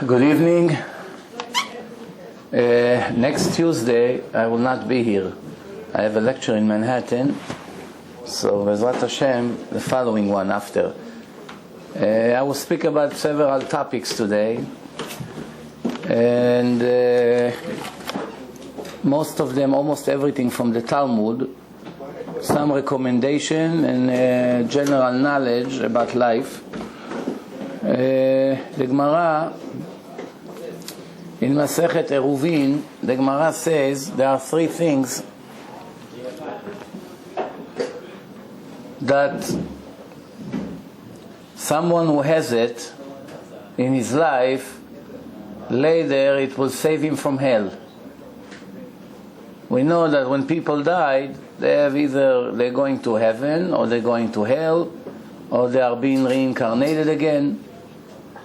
Good evening. Next Tuesday I will not be here. I have a lecture in Manhattan, so Bezrat Hashem, the following one after. I will speak about several topics today, and most of them, almost everything from the Talmud, some recommendation and general knowledge about life. The Gemara in Masechet Eruvin, the Gemara says there are three things that someone who has it in his life, later it will save him from hell. We know that when people died, they have either they're going to heaven or they're going to hell, or they are being reincarnated again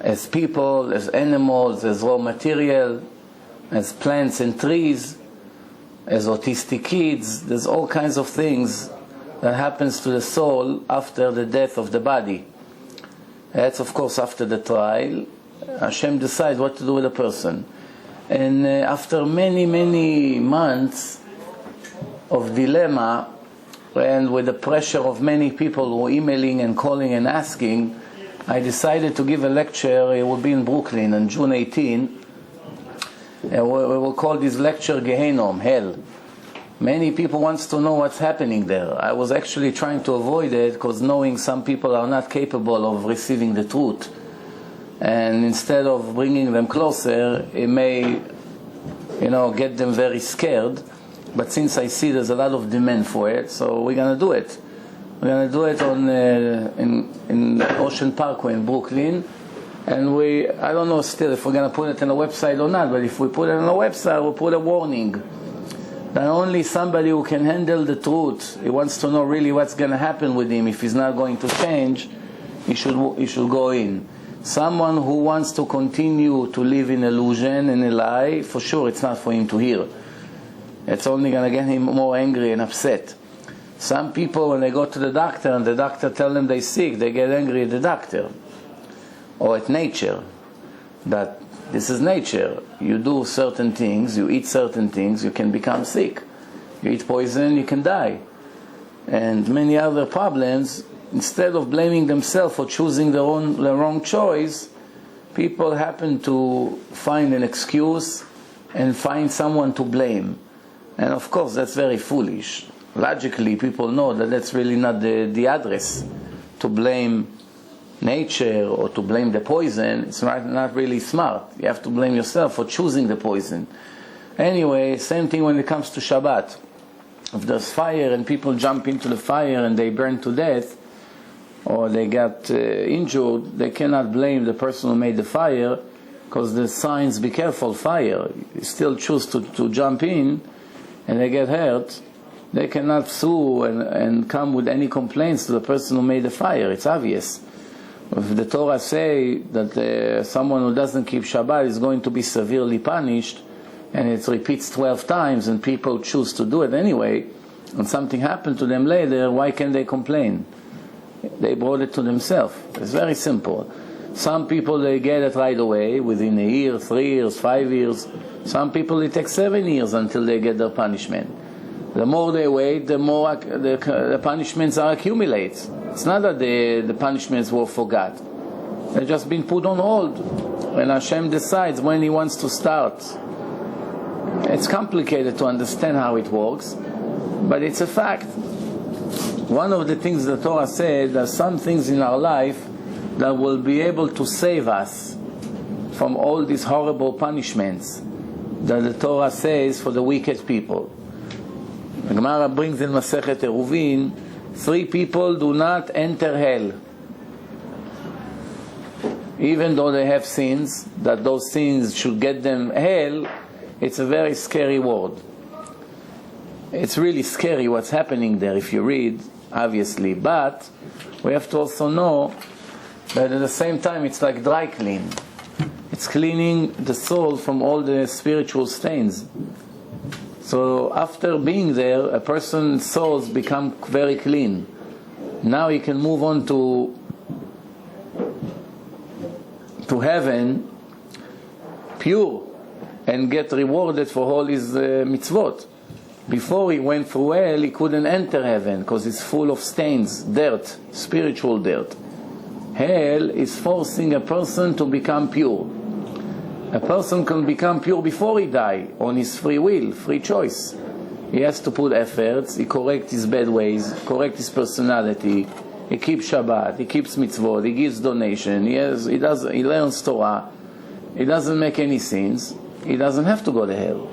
as people, as animals, as raw material, as plants and trees, as autistic kids. There's all kinds of things that happens to the soul after the death of the body. That's of course after the trial. Hashem decides what to do with a person. And after many months of dilemma, and with the pressure of many people who are emailing and calling and asking, I decided to give a lecture. It will be in Brooklyn on June 18. We will call this lecture Gehenom, Hell. Many people wants to know what's happening there. I was actually trying to avoid it because knowing some people are not capable of receiving the truth. And instead of bringing them closer, it may, get them very scared. But since I see there's a lot of demand for it, so we're going to do it. We're going to do it on in Ocean Parkway in Brooklyn. And I don't know still if we're going to put it on a website or not, but if we put it on a website, we'll put a warning that only somebody who can handle the truth, he wants to know really what's going to happen with him, if he's not going to change, he should go in. Someone who wants to continue to live in illusion and a lie, for sure it's not for him to hear. It's only going to get him more angry and upset. Some people, when they go to the doctor and the doctor tell them they're sick, they get angry at the doctor or at nature. That this is nature. You do certain things, you eat certain things, you can become sick. You eat poison, you can die. And many other problems. Instead of blaming themselves for choosing the wrong choice, people happen to find an excuse and find someone to blame. And of course, that's very foolish. Logically, people know that that's really not the address. To blame nature or to blame the poison, it's not really smart. You have to blame yourself for choosing the poison. Anyway, same thing when it comes to Shabbat. If there's fire and people jump into the fire and they burn to death, or they got injured, they cannot blame the person who made the fire, because the signs, be careful, fire. You still choose to jump in and they get hurt. They cannot sue and come with any complaints to the person who made the fire. It's obvious. If the Torah say that someone who doesn't keep Shabbat is going to be severely punished, and it repeats 12 times and people choose to do it anyway, and something happened to them later, why can they complain? They brought it to themselves. It's very simple. Some people, they get it right away, within a year, 3 years, 5 years. Some people, it takes 7 years until they get their punishment. The more they wait, the more the punishments are accumulate. It's not that the punishments were forgot. They've just been put on hold. When Hashem decides when He wants to start. It's complicated to understand how it works, but it's a fact. One of the things the Torah said, there are some things in our life that will be able to save us from all these horrible punishments that the Torah says for the wicked people. The Gemara brings in Masechet Eruvin, 3 people do not enter hell. Even though they have sins, that those sins should get them hell, it's a very scary word. It's really scary what's happening there if you read, obviously. But we have to also know that at the same time it's like dry clean. It's cleaning the soul from all the spiritual stains. So after being there, a person's souls become very clean. Now he can move on to heaven pure and get rewarded for all his mitzvot. Before he went through hell, he couldn't enter heaven because it's full of stains, dirt, spiritual dirt. Hell is forcing a person to become pure. A person can become pure before he dies, on his free will, free choice. He has to put efforts, he corrects his bad ways, corrects his personality, he keeps Shabbat, he keeps mitzvot, he gives donation, he learns Torah, he doesn't make any sins, he doesn't have to go to hell.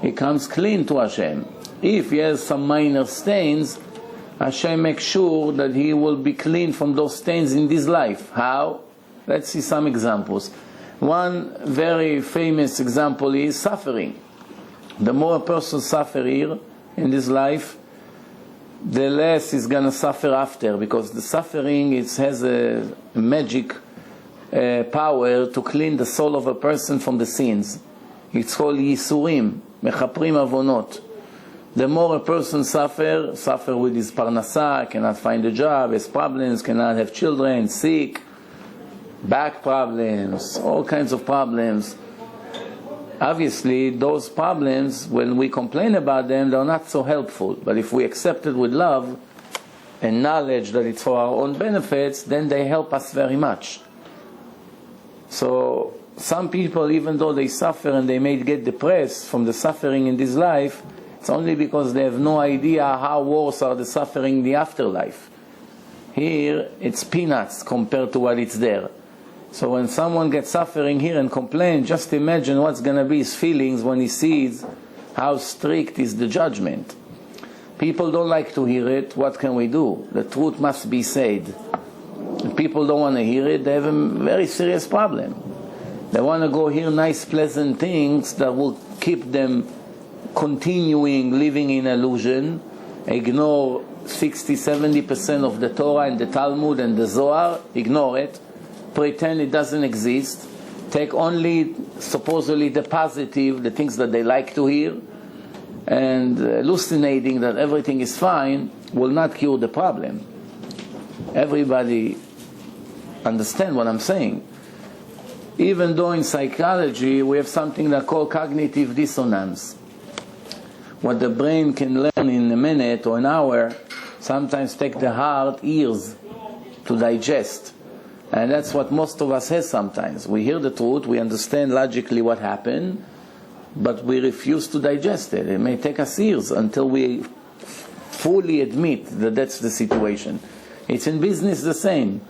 He comes clean to Hashem. If he has some minor stains, Hashem makes sure that he will be clean from those stains in this life. How? Let's see some examples. One very famous example is suffering. The more a person suffers here in this life, the less he's going to suffer after, because the suffering has a magic power to clean the soul of a person from the sins. It's called Yisurim, Mechaprim Avonot. The more a person suffer with his parnasa, cannot find a job, has problems, cannot have children, sick, back problems, all kinds of problems. Obviously, those problems, when we complain about them, they're not so helpful. But if we accept it with love and knowledge that it's for our own benefits, then they help us very much. So, some people, even though they suffer and they may get depressed from the suffering in this life, it's only because they have no idea how worse are the suffering in the afterlife. Here, it's peanuts compared to what it's there. So when someone gets suffering here and complains, just imagine what's going to be his feelings when he sees how strict is the judgment. People don't like to hear it. What can we do? The truth must be said. If people don't want to hear it, they have a very serious problem. They want to go hear nice, pleasant things that will keep them continuing living in illusion, ignore 60-70% of the Torah and the Talmud and the Zohar, ignore it, pretend it doesn't exist, take only supposedly the positive, the things that they like to hear, and hallucinating that everything is fine will not cure the problem. Everybody understand what I'm saying. Even though in psychology we have something that called cognitive dissonance. What the brain can learn in a minute or an hour sometimes take the heart years to digest. And that's what most of us has sometimes. We hear the truth, we understand logically what happened, but we refuse to digest it. It may take us years until we fully admit that that's the situation. It's in business the same.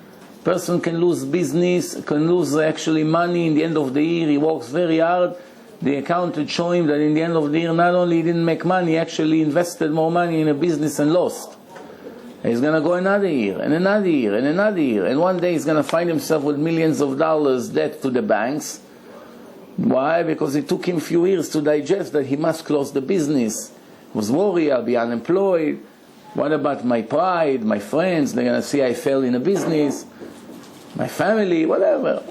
Person can lose business, can lose actually money in the end of the year. He works very hard. The accountant show him that in the end of the year not only he didn't make money, he actually invested more money in a business and lost. He's going to go another year, and another year, and another year. And one day he's going to find himself with millions of dollars debt to the banks. Why? Because it took him a few years to digest that he must close the business. He was worried, I'll be unemployed. What about my pride, my friends? They're going to see I failed in a business. My family, whatever.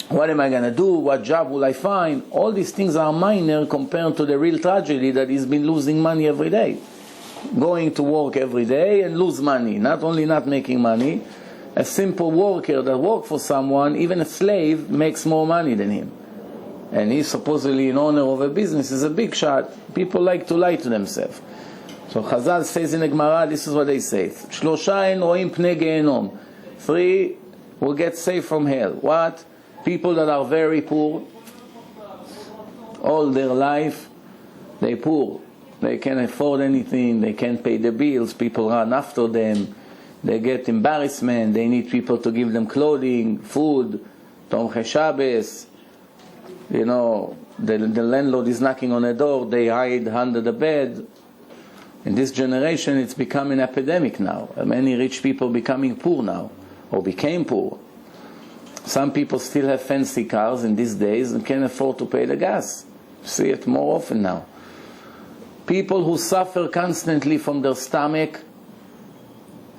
What am I going to do? What job will I find? All these things are minor compared to the real tragedy that he's been losing money every day. Going to work every day and lose money. Not only not making money, a simple worker that works for someone, even a slave, makes more money than him. And he's supposedly an owner of a business, is a big shot. People like to lie to themselves. So Chazal says in the Gemara, this is what they say. Shlosha en roim pnei gehenom. 3 will get saved from hell. What? People that are very poor, all their life, they're poor. They can't afford anything, they can't pay the bills, people run after them, they get embarrassment, they need people to give them clothing, food, Tomchei Shabbos, the landlord is knocking on the door, they hide under the bed. In this generation it's become an epidemic now. Many rich people becoming poor now, or became poor. Some people still have fancy cars in these days and can't afford to pay the gas. See it more often now. People who suffer constantly from their stomach,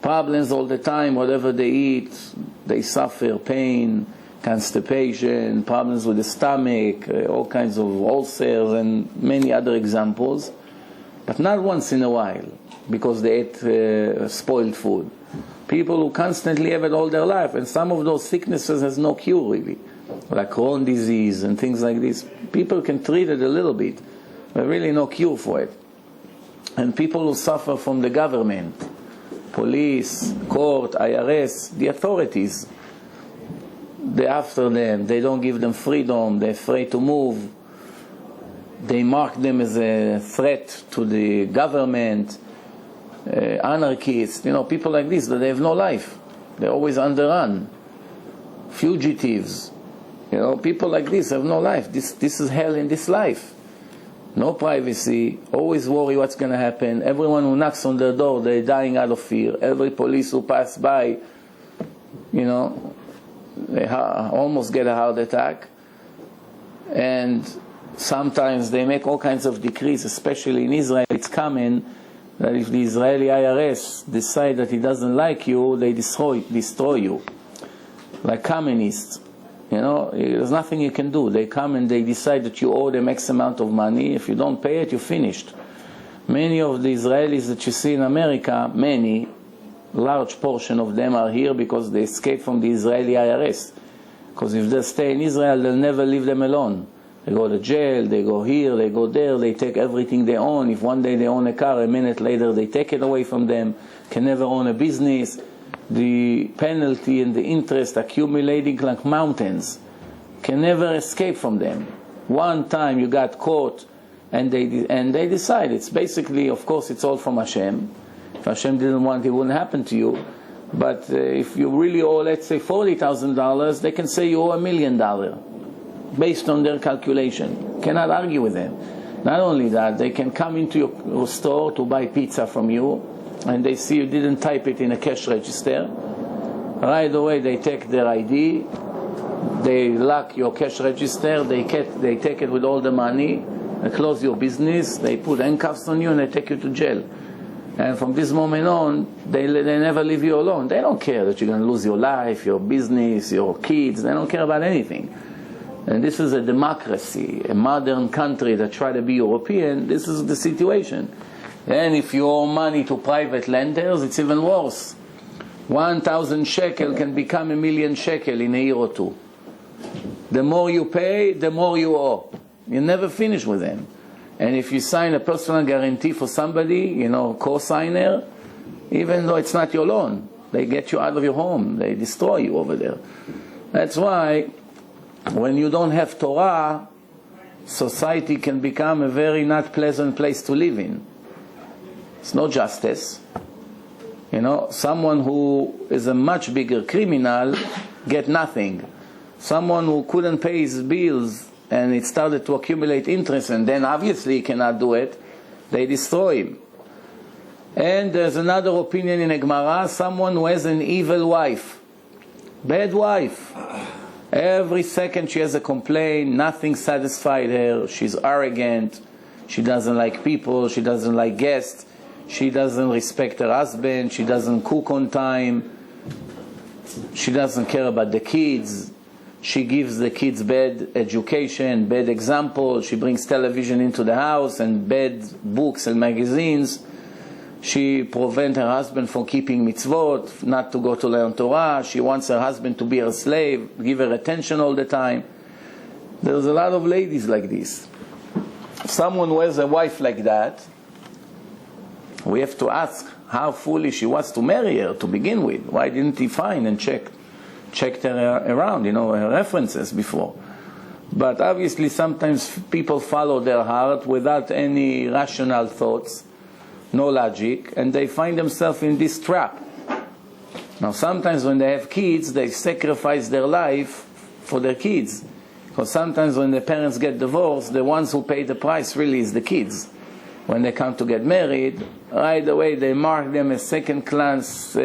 problems all the time, whatever they eat, they suffer pain, constipation, problems with the stomach, all kinds of ulcers and many other examples, but not once in a while because they ate spoiled food. People who constantly have it all their life, and some of those sicknesses has no cure really. like Crohn's disease and things like this. People can treat it a little bit, but really no cure for it. And people who suffer from the government, police, court, IRS, the authorities, they're after them, they don't give them freedom, they're afraid to move, they mark them as a threat to the government, anarchists, people like this, that they have no life. They're always underrun. Fugitives, people like this have no life. This is hell in this life. No privacy, always worry what's going to happen. Everyone who knocks on their door, they're dying out of fear. Every police who pass by, they almost get a heart attack. And sometimes they make all kinds of decrees, especially in Israel. It's common that if the Israeli IRS decide that he doesn't like you, they destroy you. Like communists. There's nothing you can do. They come and they decide that you owe them X amount of money. If you don't pay it, you're finished. Many of the Israelis that you see in America, large portion of them are here because they escaped from the Israeli IRS. Because if they stay in Israel, they'll never leave them alone. They go to jail, they go here, they go there, they take everything they own. If one day they own a car, a minute later they take it away from them, can never own a business. The penalty and the interest accumulating like mountains, can never escape from them. One time you got caught and they decide. It's basically, of course, it's all from Hashem. If Hashem didn't want it, wouldn't happen to you. But if you really owe, let's say, $40,000, they can say you owe $1 million based on their calculation. Cannot argue with them. Not only that, they can come into your store to buy pizza from you, and they see you didn't type it in a cash register. Right away they take their ID, they lock your cash register, they take it with all the money, they close your business, they put handcuffs on you and they take you to jail. And from this moment on, they never leave you alone. They don't care that you're going to lose your life, your business, your kids. They don't care about anything. And this is a democracy, a modern country that try to be European. This is the situation. And if you owe money to private lenders, it's even worse. 1,000 shekel can become 1,000,000 shekel in a year or two. The more you pay, the more you owe. You never finish with them. And if you sign a personal guarantee for somebody, co-signer, even though it's not your loan, they get you out of your home. They destroy you over there. That's why when you don't have Torah, society can become a very not pleasant place to live in. It's no justice. Someone who is a much bigger criminal get nothing. Someone who couldn't pay his bills and it started to accumulate interest and then obviously he cannot do it, they destroy him. And there's another opinion in a Gemara, someone who has an evil wife, bad wife. Every second she has a complaint, nothing satisfied her, she's arrogant, she doesn't like people, she doesn't like guests, she doesn't respect her husband, she doesn't cook on time, she doesn't care about the kids, she gives the kids bad education, bad example, she brings television into the house and bad books and magazines, she prevents her husband from keeping mitzvot, not to go to learn Torah, she wants her husband to be her slave, give her attention all the time. There's a lot of ladies like this. Someone who has a wife like that, we have to ask how foolish he was to marry her to begin with. Why didn't he find and checked her around, her references before? But obviously sometimes people follow their heart without any rational thoughts, no logic, and they find themselves in this trap. Now sometimes when they have kids, they sacrifice their life for their kids. Because sometimes when the parents get divorced, the ones who pay the price really is the kids. When they come to get married, right away they mark them as second-class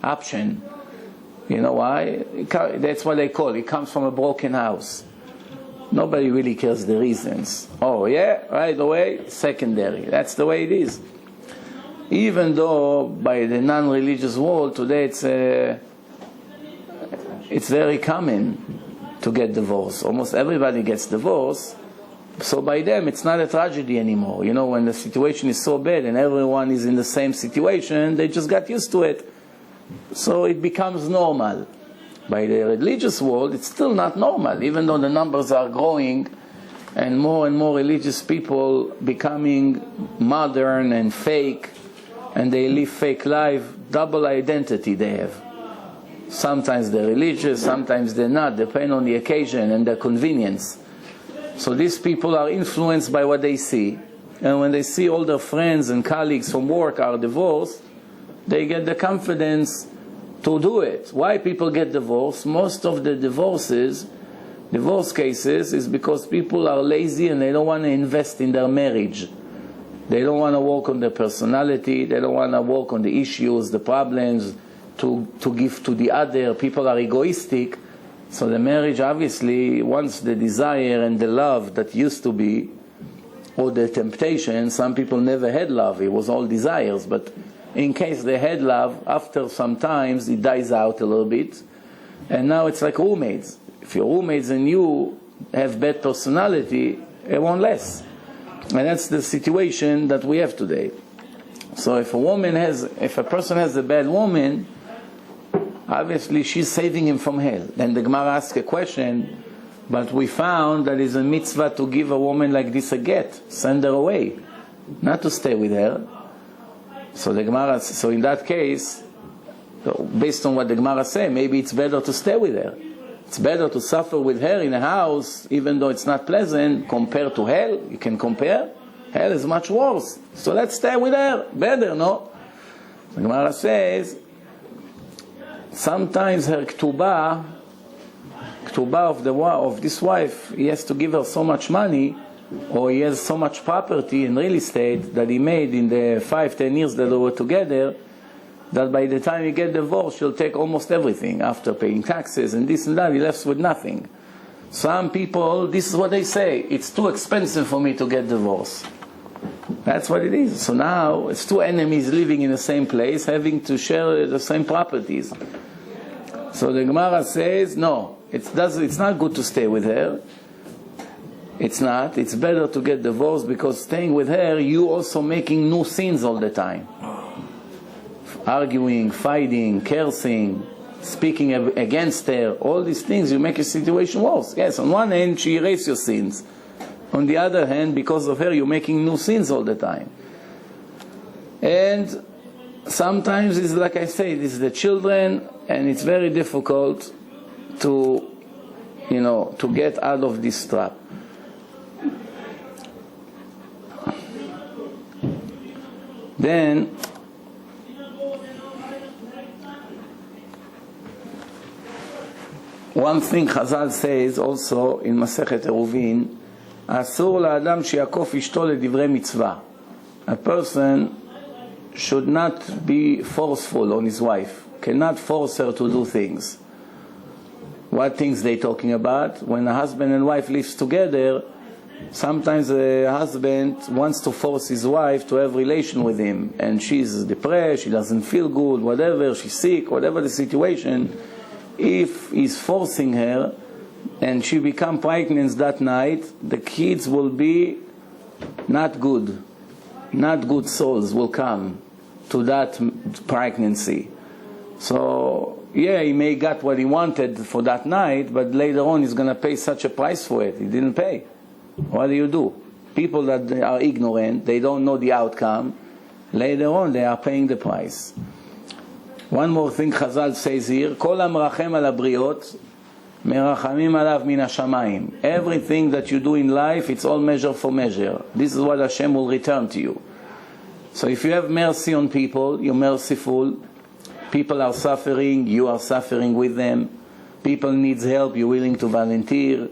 option. You know why? That's what they call it. It comes from a broken house. Nobody really cares the reasons. Oh yeah, right away, secondary. That's the way it is. Even though by the non-religious world today it's very common to get divorced. Almost everybody gets divorced. So by them, it's not a tragedy anymore. When the situation is so bad and everyone is in the same situation, they just got used to it. So it becomes normal. by the religious world, it's still not normal, even though the numbers are growing and more religious people becoming modern and fake, and they live fake life, double identity they have. Sometimes they're religious, sometimes they're not, depending on the occasion and their convenience. So these people are influenced by what they see, and when they see all their friends and colleagues from work are divorced, they get the confidence to do it. Why people get divorced? Most of the divorce cases is because people are lazy and they don't want to invest in their marriage. They don't want to work on their personality, they don't want to work on the issues, the problems, to give to the other. People are egoistic. So the marriage, obviously, once the desire and the love that used to be, or the temptation, some people never had love, it was all desires, but in case they had love, after some times it dies out a little bit, and now it's like roommates. If your roommates and you have bad personality, it won't last. And that's the situation that we have today. So if a person has a bad woman, obviously she's saving him from hell. Then the Gemara asks a question, but we found that it's a mitzvah to give a woman like this a get, send her away, not to stay with her. So the Gemara, so in that case, based on what the Gemara say, maybe it's better to stay with her. It's better to suffer with her in a house, even though it's not pleasant, compared to hell. You can compare. Hell is much worse. So let's stay with her. Better, no? The Gemara says, sometimes her ktubah of this wife, he has to give her so much money, or he has so much property in real estate that he made in the 5-10 years that they were together, that by the time he get divorced, she'll take almost everything after paying taxes and this and that. He left with nothing. Some people, this is what they say: it's too expensive for me to get divorced. That's what it is. So now it's two enemies living in the same place, having to share the same properties. So the Gemara says, no, it's not good to stay with her. It's not. It's better to get divorced, because staying with her, you also making new sins all the time. Arguing, fighting, cursing, speaking against her, all these things, you make a situation worse. Yes, on one hand, she erases your sins. On the other hand, because of her, you're making new sins all the time. And sometimes it's like I say, this is the children, and it's very difficult to get out of this trap. Then one thing Chazal says also in Masechet Eruvin, Asur la'adam shi'akof ishto ledivre mitzvah. A person should not be forceful on his wife, cannot force her to do things. What things they talking about? When a husband and wife lives together, sometimes a husband wants to force his wife to have relation with him, and she's depressed, she doesn't feel good, whatever, she's sick, whatever the situation. If he's forcing her and she become pregnant that night, the kids will be not good souls will come to that pregnancy. So yeah, he may got what he wanted for that night, but later on he's going to pay such a price for it. He didn't pay. What do? People that are ignorant, they don't know the outcome, later on they are paying the price. One more thing Chazal says here, Kol המרחם על הבריות, מרחמים עליו מן השמיים. Everything that you do in life, it's all measure for measure. This is what Hashem will return to you. So if you have mercy on people, you're merciful. People are suffering, you are suffering with them. People needs help, you're willing to volunteer.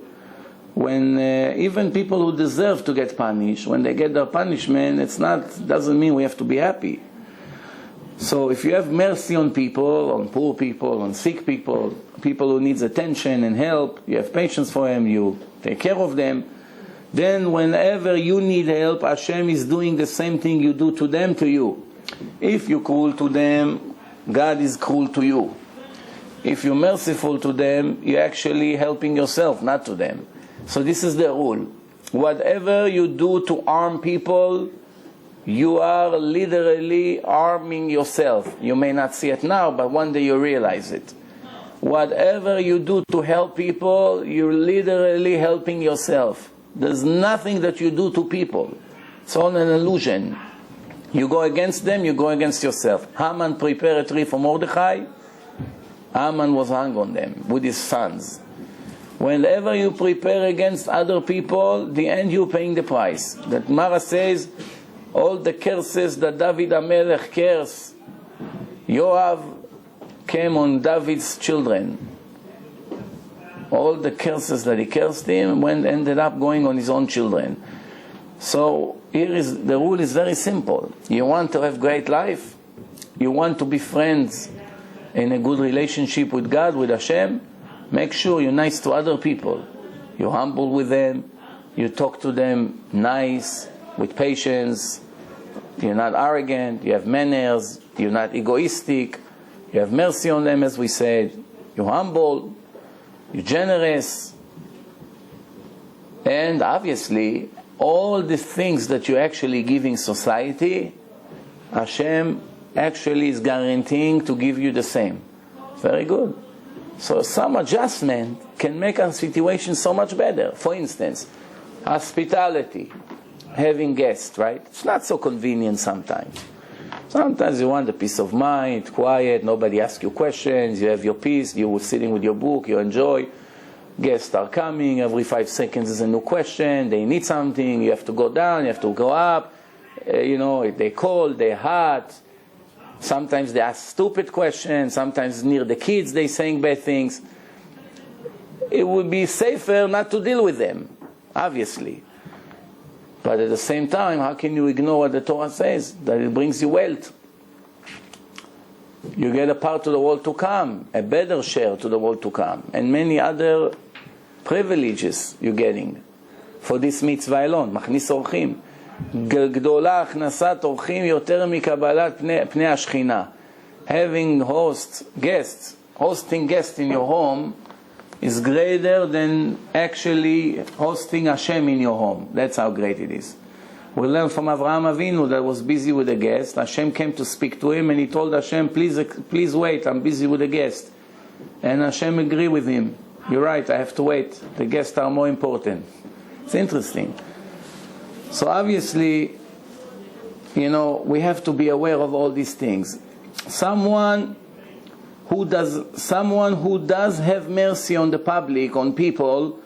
When even people who deserve to get punished, when they get their punishment, doesn't mean we have to be happy. So if you have mercy on people, on poor people, on sick people, people who needs attention and help, you have patience for them, you take care of them, then whenever you need help, Hashem is doing the same thing you do to them, to you. If you're cruel to them, God is cruel to you. If you're merciful to them, you're actually helping yourself, not to them. So this is the rule. Whatever you do to harm people, you are literally harming yourself. You may not see it now, but one day you realize it. Whatever you do to help people, you're literally helping yourself. There's nothing that you do to people. It's all an illusion. You go against them, you go against yourself. Haman prepared a tree for Mordechai. Haman was hung on them with his sons. Whenever you prepare against other people, the end you're paying the price. That Mara says, all the curses that David HaMelech cursed, Yoav came on David's children. All the curses that he cursed him ended up going on his own children. So here is the rule is very simple. You want to have great life? You want to be friends in a good relationship with God, with Hashem? Make sure you're nice to other people. You're humble with them. You talk to them nice, with patience. You're not arrogant. You have manners. You're not egoistic. You have mercy on them, as we said. You're humble. You're generous. And obviously, all the things that you're actually giving society, Hashem actually is guaranteeing to give you the same. Very good. So some adjustment can make our situation so much better. For instance, hospitality, having guests, right? It's not so convenient sometimes. Sometimes you want a peace of mind, quiet, nobody asks you questions, you have your peace, you're sitting with your book, you enjoy. Guests are coming, every 5 seconds is a new question, they need something, you have to go down, you have to go up, they cold, they're hot. Sometimes they ask stupid questions, sometimes near the kids they're saying bad things. It would be safer not to deal with them, obviously. But at the same time, how can you ignore what the Torah says? That it brings you wealth. You get a part to the world to come, a better share to the world to come, and many other privileges you're getting for this mitzvah alone. מכניס אורחים. גדולה הכנסת אורחים יותר מקבלת פני השכינה. Having hosting guests in your home is greater than actually hosting Hashem in your home. That's how great it is. We learn from Avraham Avinu that was busy with a guest. Hashem came to speak to him and he told Hashem, please wait, I'm busy with a guest. And Hashem agreed with him. You're right, I have to wait. The guests are more important. It's interesting. So obviously, we have to be aware of all these things. Someone who does have mercy on the public, on people,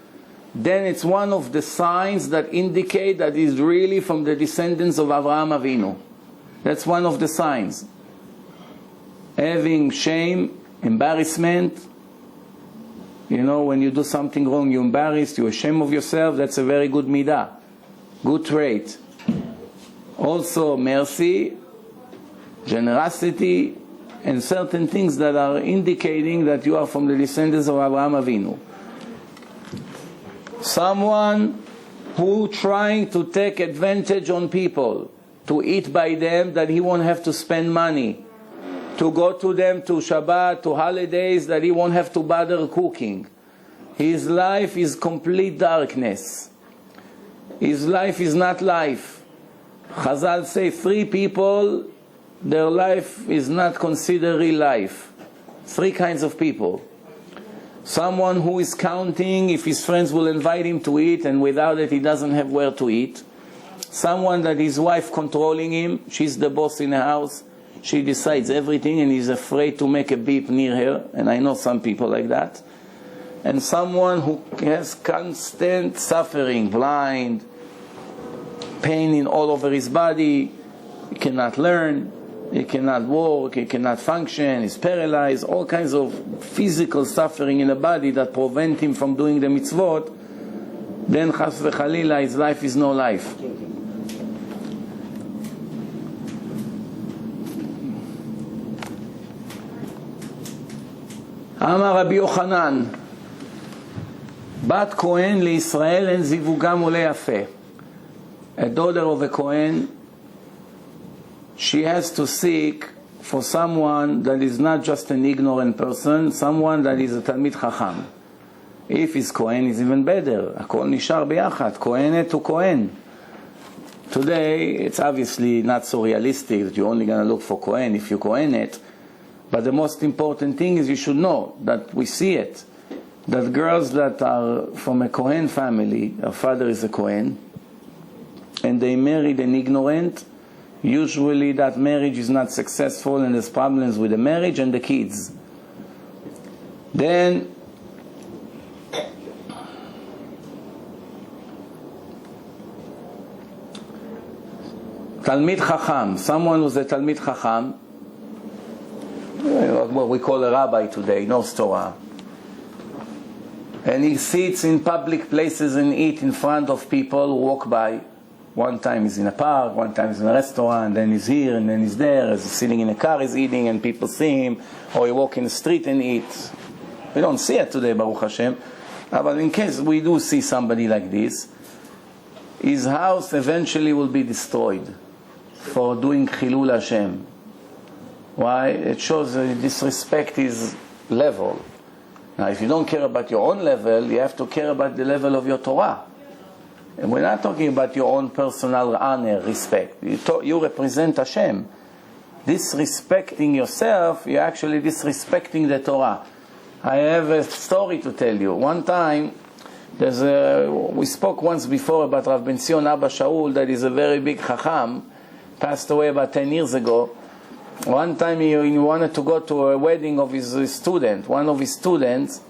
then it's one of the signs that indicate that he's really from the descendants of Avraham Avinu. That's one of the signs. Having shame, embarrassment. When you do something wrong, you're embarrassed, you're ashamed of yourself, that's a very good midah, good trait. Also mercy, generosity, and certain things that are indicating that you are from the descendants of Avraham Avinu. Someone who trying to take advantage on people, to eat by them, that he won't have to spend money, to go to them to Shabbat, to holidays, that he won't have to bother cooking. His life is complete darkness. His life is not life. Chazal say 3 people, their life is not considered real life. 3 kinds of people. Someone who is counting if his friends will invite him to eat, and without it he doesn't have where to eat. Someone that his wife controlling him, she's the boss in the house, she decides everything and he's afraid to make a beep near her, and I know some people like that. And someone who has constant suffering, blind, pain in all over his body, he cannot learn, he cannot walk, he cannot function, he's paralyzed, all kinds of physical suffering in the body that prevent him from doing the mitzvot, then chas v'chalila, his life is no life. אמר רבי יוחנן, בת כהן לישראל אין זיווגם עולה יפה. A daughter of a Kohen, she has to seek for someone that is not just an ignorant person, someone that is a Talmid Chacham. If he's Kohen, it's even better. הכל נשאר ביחד, כהנת הוא כהן. Today, it's obviously not so realistic that you're only going to look for Kohen if you're Kohenet, But the most important thing is you should know that we see it, that girls that are from a Kohen family, her father is a Kohen, and they married an ignorant, usually that marriage is not successful and there's problems with the marriage and the kids. Then Talmid Chacham, someone who's a Talmid Chacham, what we call a rabbi today, knows Torah, and he sits in public places and eat in front of people who walk by. One time he's in a park, one time he's in a restaurant, and then he's here, and then he's there, he's sitting in a car, he's eating, and people see him, or he walk in the street and eat. We don't see it today, Baruch Hashem, but in case we do see somebody like this, his house eventually will be destroyed for doing Chilul Hashem. Why? It shows disrespect his level. Now, if you don't care about your own level, you have to care about the level of your Torah. And we're not talking about your own personal honor, respect. You represent Hashem. Disrespecting yourself, you're actually disrespecting the Torah. I have a story to tell you. One time, we spoke once before about Rav Ben Zion Abba Shaul, that is a very big Chacham, passed away about 10 years ago. One time he wanted to go to a wedding of his student, one of his students,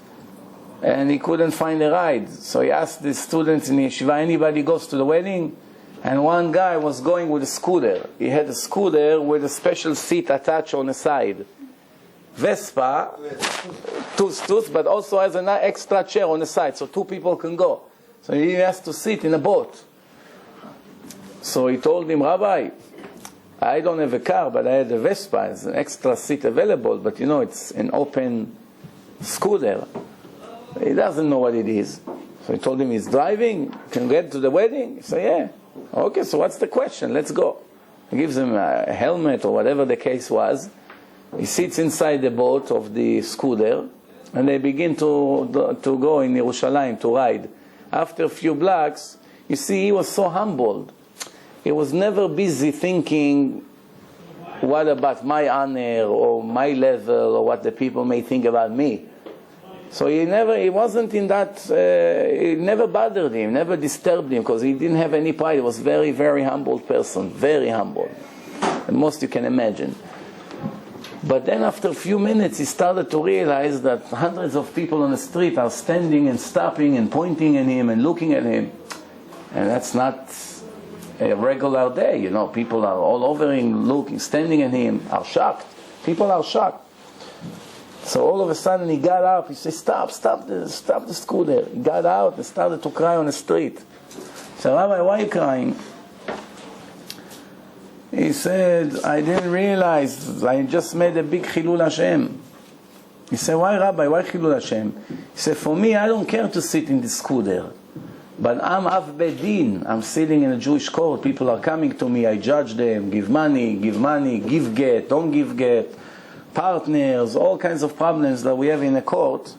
and he couldn't find a ride. So he asked the students in yeshiva, anybody goes to the wedding? And one guy was going with a scooter. He had a scooter with a special seat attached on the side. Vespa, tooth, but also has an extra chair on the side, so two people can go. So he has to sit in a boat. So he told him, Rabbi, I don't have a car, but I had a Vespa. It's an extra seat available, but it's an open scooter. He doesn't know what it is. So he told him, he's driving, can get to the wedding? He said, yeah. Okay, so what's the question? Let's go. He gives him a helmet or whatever the case was. He sits inside the boat of the scooter, and they begin to go in Yerushalayim to ride. After a few blocks, you see, he was so humbled. He was never busy thinking, what about my honor or my level or what the people may think about me. So he wasn't in that, it never bothered him, never disturbed him, because he didn't have any pride. He was a very, very humble person, very humble. The most you can imagine. But then after a few minutes, he started to realize that hundreds of people on the street are standing and stopping and pointing at him and looking at him. And that's not a regular day, People are all over him, looking, standing at him, are shocked. People are shocked. So all of a sudden he got up, he said, stop the scooter. He got out and started to cry on the street. I said, Rabbi, why are you crying? He said, I didn't realize, I just made a big Chilul Hashem. He said, why Rabbi, why Chilul Hashem? He said, for me, I don't care to sit in the scooter. But I'm Av Bedin, I'm sitting in a Jewish court, people are coming to me, I judge them, give money, give get, don't give get, partners, all kinds of problems that we have in a court.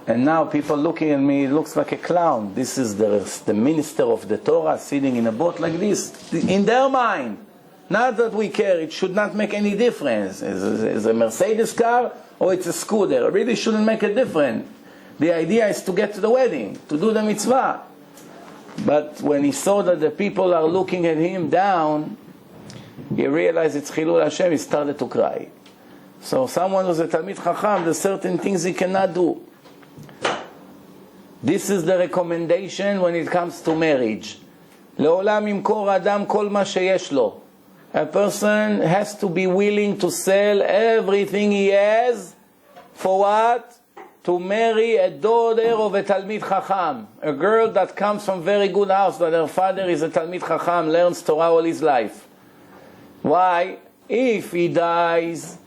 And now people looking at me, it looks like a clown. This is the minister of the Torah sitting in a boat like this. In their mind, not that we care, it should not make any difference. Is a Mercedes car or it's a scooter? It really shouldn't make a difference. The idea is to get to the wedding, to do the mitzvah. But when he saw that the people are looking at him down, he realized it's Chilul Hashem, he started to cry. So someone who's a Talmid Chacham, there's certain things he cannot do. This is the recommendation when it comes to marriage. לעולם ימכור אדם כל מה שיש לו. A person has to be willing to sell everything he has for what? To marry a daughter of a Talmid Chacham. A girl that comes from a very good house, that her father is a Talmid Chacham, learns Torah all his life. Why? If he dies,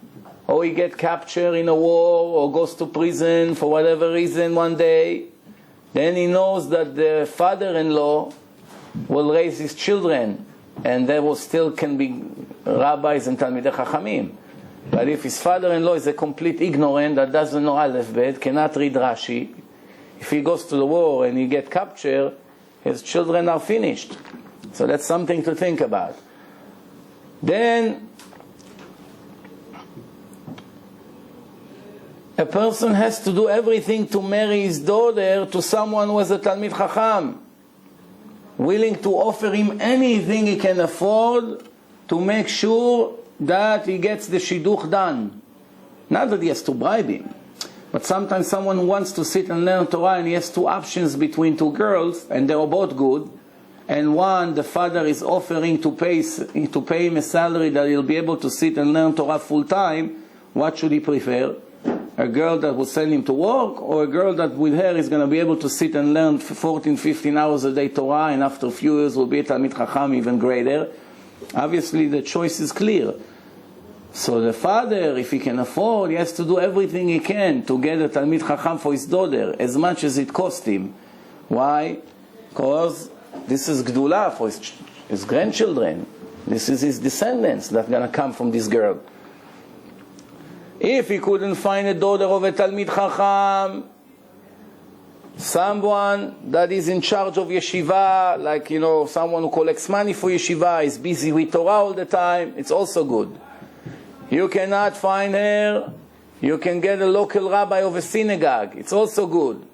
or he gets captured in a war, or goes to prison for whatever reason one day, then he knows that the father-in-law will raise his children, and there will still can be rabbis and Talmidei Chachamim. But if his father-in-law is a complete ignorant that doesn't know Aleph Bet, cannot read Rashi, if he goes to the war and he gets captured, his children are finished. So that's something to think about. Then A person has to do everything to marry his daughter to someone who is a Talmid Chacham, willing to offer him anything he can afford to make sure that he gets the shidduch done. Not that he has to bribe him, but sometimes someone who wants to sit and learn Torah and he has two options between two girls and they are both good, and one, the father is offering to pay him a salary that he'll be able to sit and learn Torah full time, what should he prefer? A girl that will send him to work, or a girl that with her is going to be able to sit and learn 14, 15 hours a day Torah, and after a few years will be a Talmid Chacham even greater? Obviously the choice is clear. So the father, if he can afford, he has to do everything he can to get a Talmid Chacham for his daughter, as much as it cost him. Why? Because this is Gdula for his grandchildren. This is his descendants that are going to come from this girl. If he couldn't find a daughter of a Talmid Chacham, someone that is in charge of yeshiva, like, someone who collects money for yeshiva, is busy with Torah all the time, it's also good. You cannot find her, you can get a local rabbi of a synagogue, it's also good.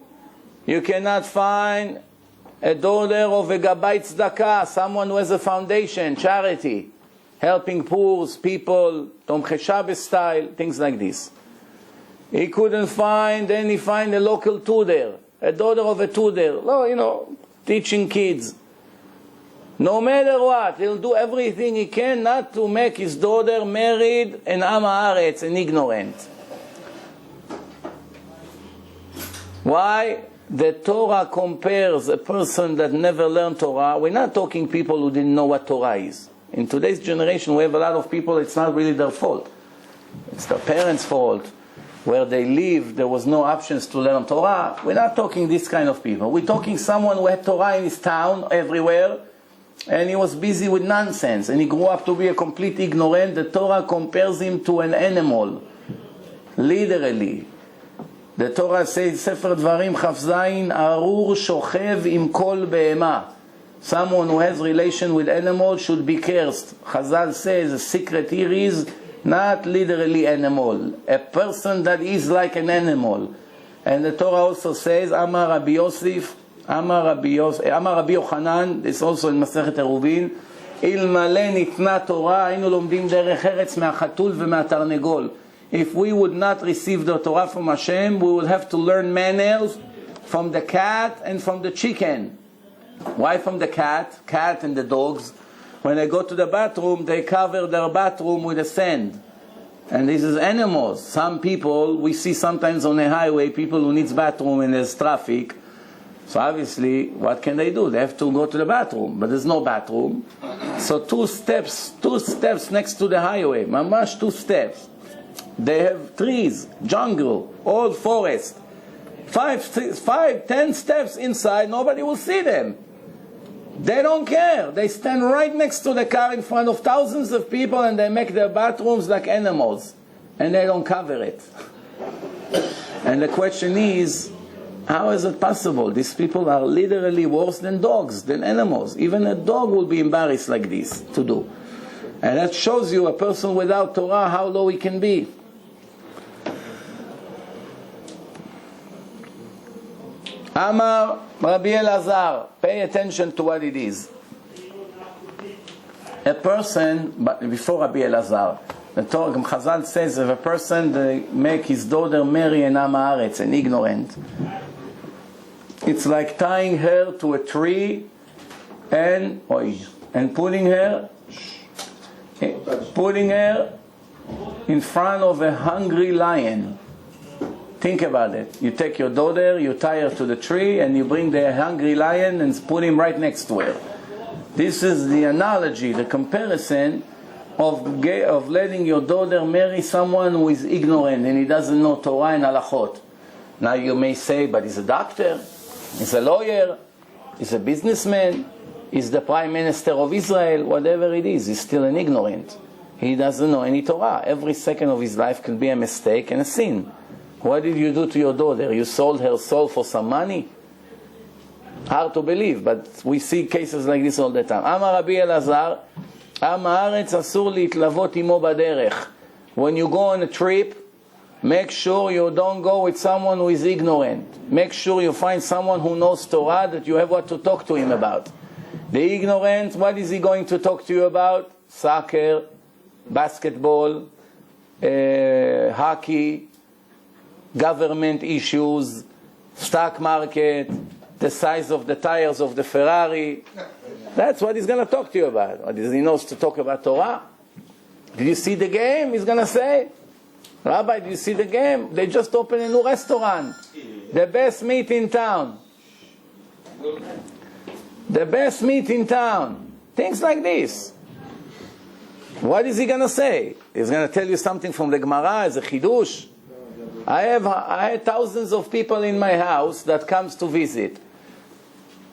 You cannot find a daughter of a Gabbai Tzedakah, someone who has a foundation, charity, helping poor people, Tomchei Shabbos style, things like this. He couldn't find, then he find a local tutor, a daughter of a tutor, teaching kids. No matter what, he'll do everything he can not to make his daughter married an Am Haaretz, an ignorant. Why? The Torah compares a person that never learned Torah. We're not talking people who didn't know what Torah is. In today's generation, we have a lot of people, it's not really their fault. It's their parents' fault. Where they live, there was no options to learn Torah. We're not talking this kind of people. We're talking someone who had Torah in his town, everywhere, and he was busy with nonsense, and he grew up to be a complete ignorant. The Torah compares him to an animal. Literally. The Torah says, Sefer Dvarim Chaf Zayin, Arur Shochev Im Kol Be'ema. Someone who has relation with animals should be cursed. Chazal says, the secret here is not literally animal. A person that is like an animal. And the Torah also says, Amar Rabbi Yossi, Amar Rabbi Yochanan, this also in Masechet Eruvin, Ilmale nitna Torah, היינו לומדים דרך ארץ מהחתול ומהתרנגול. If we would not receive the Torah from Hashem, we would have to learn manners from the cat and from the chicken. Why from the cat? Cat and the dogs. When they go to the bathroom, they cover their bathroom with the sand. And this is animals. Some people, we see sometimes on the highway, people who needs bathroom and there's traffic. So obviously, what can they do? They have to go to the bathroom, but there's no bathroom. So two steps next to the highway, mamash 2 steps. They have trees, jungle, old forest. 10 steps inside, nobody will see them. They don't care. They stand right next to the car in front of thousands of people and they make their bathrooms like animals. And they don't cover it. And the question is, how is it possible? These people are literally worse than dogs, than animals. Even a dog will be embarrassed like this to do. And that shows you a person without Torah, how low he can be. Amar Rabbi Elazar, pay attention to what it is. A person, but before Rabbi Elazar, the Torah Chazal says if a person they make his daughter marry an Am Haaretz, an ignorant, it's like tying her to a tree and putting her in front of a hungry lion. Think about it. You take your daughter, you tie her to the tree, and you bring the hungry lion and put him right next to her. This is the analogy, the comparison of letting your daughter marry someone who is ignorant and he doesn't know Torah and halachot. Now you may say, but he's a doctor, he's a lawyer, he's a businessman, he's the prime minister of Israel, whatever it is, he's still an ignorant. He doesn't know any Torah. Every second of his life can be a mistake and a sin. What did you do to your daughter? You sold her soul for some money? Hard to believe, but we see cases like this all the time. Amar Rabbi Elazar, Am Haaretz asur להתלוות עמו בדרך. When you go on a trip, Make sure you don't go with someone who is ignorant. Make sure you find someone who knows Torah, that you have what to talk to him about. The ignorant, what is he going to talk to you about? Soccer, basketball, hockey, government issues, stock market, the size of the tires of the Ferrari. That's what he's going to talk to you about. Or does he knows to talk about Torah? Did you see the game? He's going to say, Rabbi, did you see the game? They just opened a new restaurant. The best meat in town. The best meat in town. Things like this. What is he going to say? He's going to tell you something from the Gemara as a chidush. I had thousands of people in my house that comes to visit.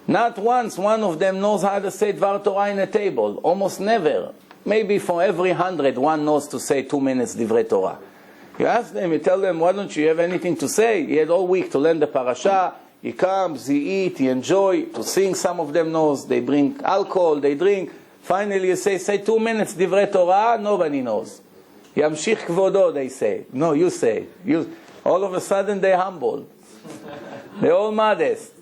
Not once one of them knows how to say Dvar Torah in a table. Almost never. Maybe for every 100, one knows to say 2 minutes Divrei Torah. You ask them, you tell them, why don't you have anything to say? He had all week to learn the parasha. He comes, he eat, he enjoy, to sing. Some of them knows. They bring alcohol, they drink. Finally you say 2 minutes Divrei Torah, nobody knows. Yamshich kvodo, they say. No, you say. All of a sudden they're humbled. They're all modest.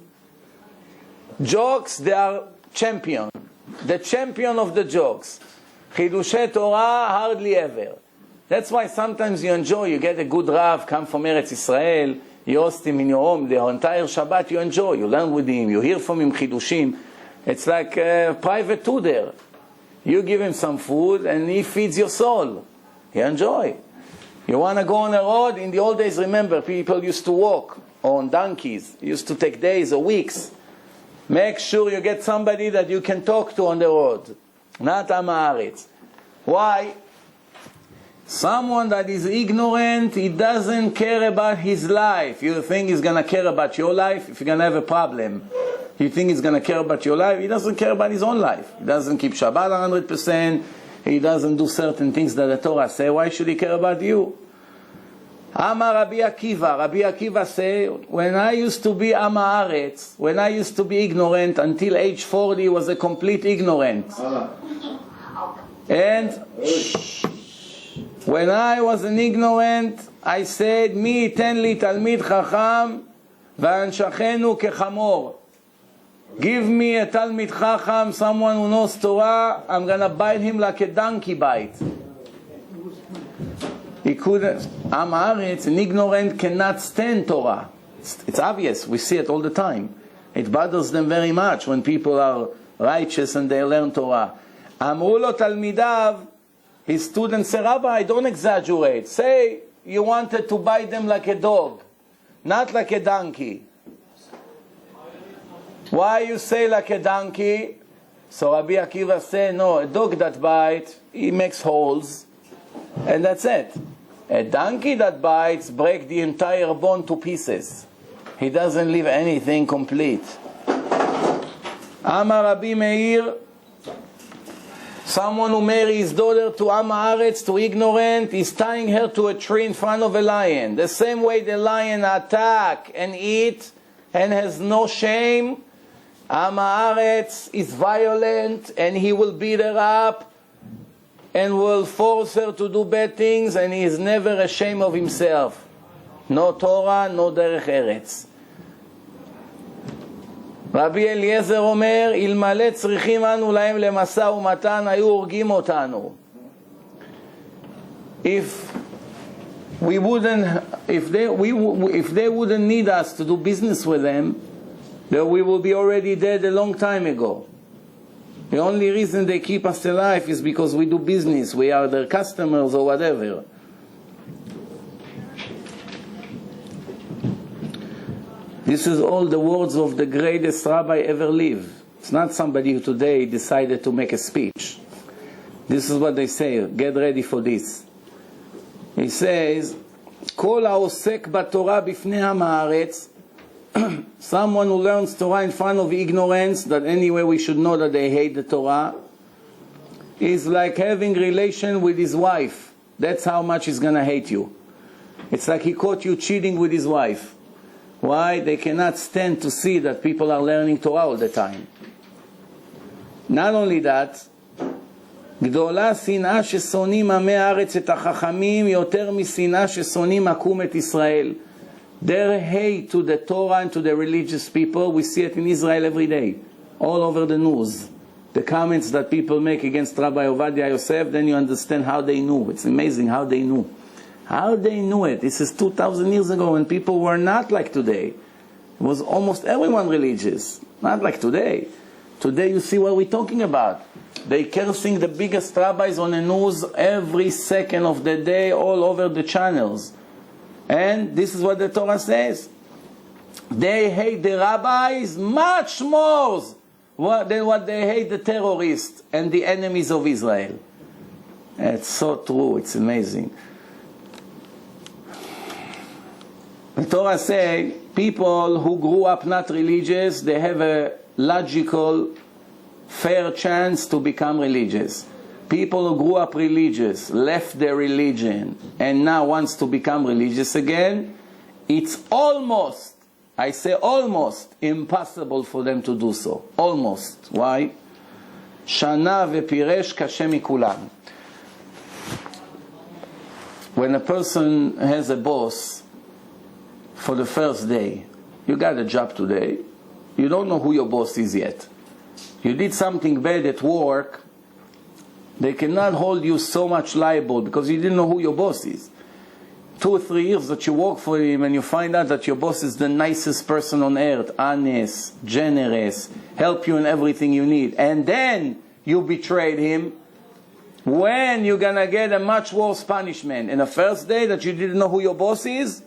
Jokes, they are champion. The champion of the jokes. Chidushei Torah, hardly ever. That's why sometimes you enjoy, you get a good Rav, come from Eretz Israel, you host him in your home, the entire Shabbat you enjoy, you learn with him, you hear from him Chidushim. It's like a private tutor. You give him some food and he feeds your soul. You enjoy. You want to go on a road? In the old days, remember, people used to walk on donkeys. Used to take days or weeks. Make sure you get somebody that you can talk to on the road. Not Am Haaretz. Why? Someone that is ignorant, he doesn't care about his life. You think he's going to care about your life? If you're going to have a problem, you think he's going to care about your life? He doesn't care about his own life. He doesn't keep Shabbat 100%. He doesn't do certain things that the Torah say. Why should he care about you? Amar Rabbi Akiva. Rabbi Akiva say, when I used to be Am Haaretz, when I used to be ignorant, until age 40 was a complete ignorant. And when I was an ignorant, I said, Mi iten li talmid chacham, v'anshachenu kechamor. Give me a talmid chacham, someone who knows Torah, I'm going to bite him like a donkey bite. He couldn't. Am Haaretz, an ignorant, cannot stand Torah. It's obvious. We see it all the time. It bothers them very much when people are righteous and they learn Torah. Amru lo talmidav, his students say, Rabbi, don't exaggerate. Say you wanted to bite them like a dog, not like a donkey. Why you say like a donkey? So Rabbi Akiva said, no, a dog that bites, he makes holes, and that's it. A donkey that bites breaks the entire bone to pieces. He doesn't leave anything complete. Amar Rabbi Meir, someone who marries his daughter to Am Haaretz, to ignorant, is tying her to a tree in front of a lion. The same way the lion attack and eat and has no shame, Am Haaretz is violent and he will beat her up and will force her to do bad things, and he is never ashamed of himself. No Torah, no Derech Eretz. רבי אליעזר אומר, אלמלא צריכים אנו להם למשא ומתן, היו הורגים אותנו. If they wouldn't need us to do business with them, then we will be already dead a long time ago. The only reason they keep us alive is because we do business, we are their customers or whatever. This is all the words of the greatest rabbi ever lived. It's not somebody who today decided to make a speech. This is what they say. Get ready for this. He says, כל העוסק בתורה בפני עם הארץ, someone who learns Torah in front of ignorance, that anyway we should know that they hate the Torah, is like having relation with his wife. That's how much he's going to hate you. It's like he caught you cheating with his wife. Why? They cannot stand to see that people are learning Torah all the time. Not only that, גדולה שנאה ששונאים עמי הארץ את החכמים יותר משנאה ששונאים עקום את ישראל. Their hate to the Torah and to the religious people, we see it in Israel every day, all over the news. The comments that people make against Rabbi Ovadia Yosef, then you understand how they knew. It's amazing how they knew. How they knew it. This is 2,000 years ago when people were not like today. It was almost everyone religious, not like today. Today you see what we're talking about. They cursing the biggest rabbis on the news every second of the day, all over the channels. And this is what the Torah says. They hate the rabbis much more than what they hate the terrorists and the enemies of Israel. It's so true, it's amazing. The Torah says, people who grew up not religious, they have a logical, fair chance to become religious. People who grew up religious, left their religion, and now wants to become religious again, it's almost, I say almost, impossible for them to do so. Almost. Why? Shana vepiresh kashe mikulam. When a person has a boss for the first day, you got a job today, you don't know who your boss is yet. You did something bad at work, they cannot hold you so much liable because you didn't know who your boss is. 2 or 3 years that you work for him and you find out that your boss is the nicest person on earth, honest, generous, help you in everything you need, and then you betrayed him, when you're gonna get a much worse punishment? In the first day that you didn't know who your boss is?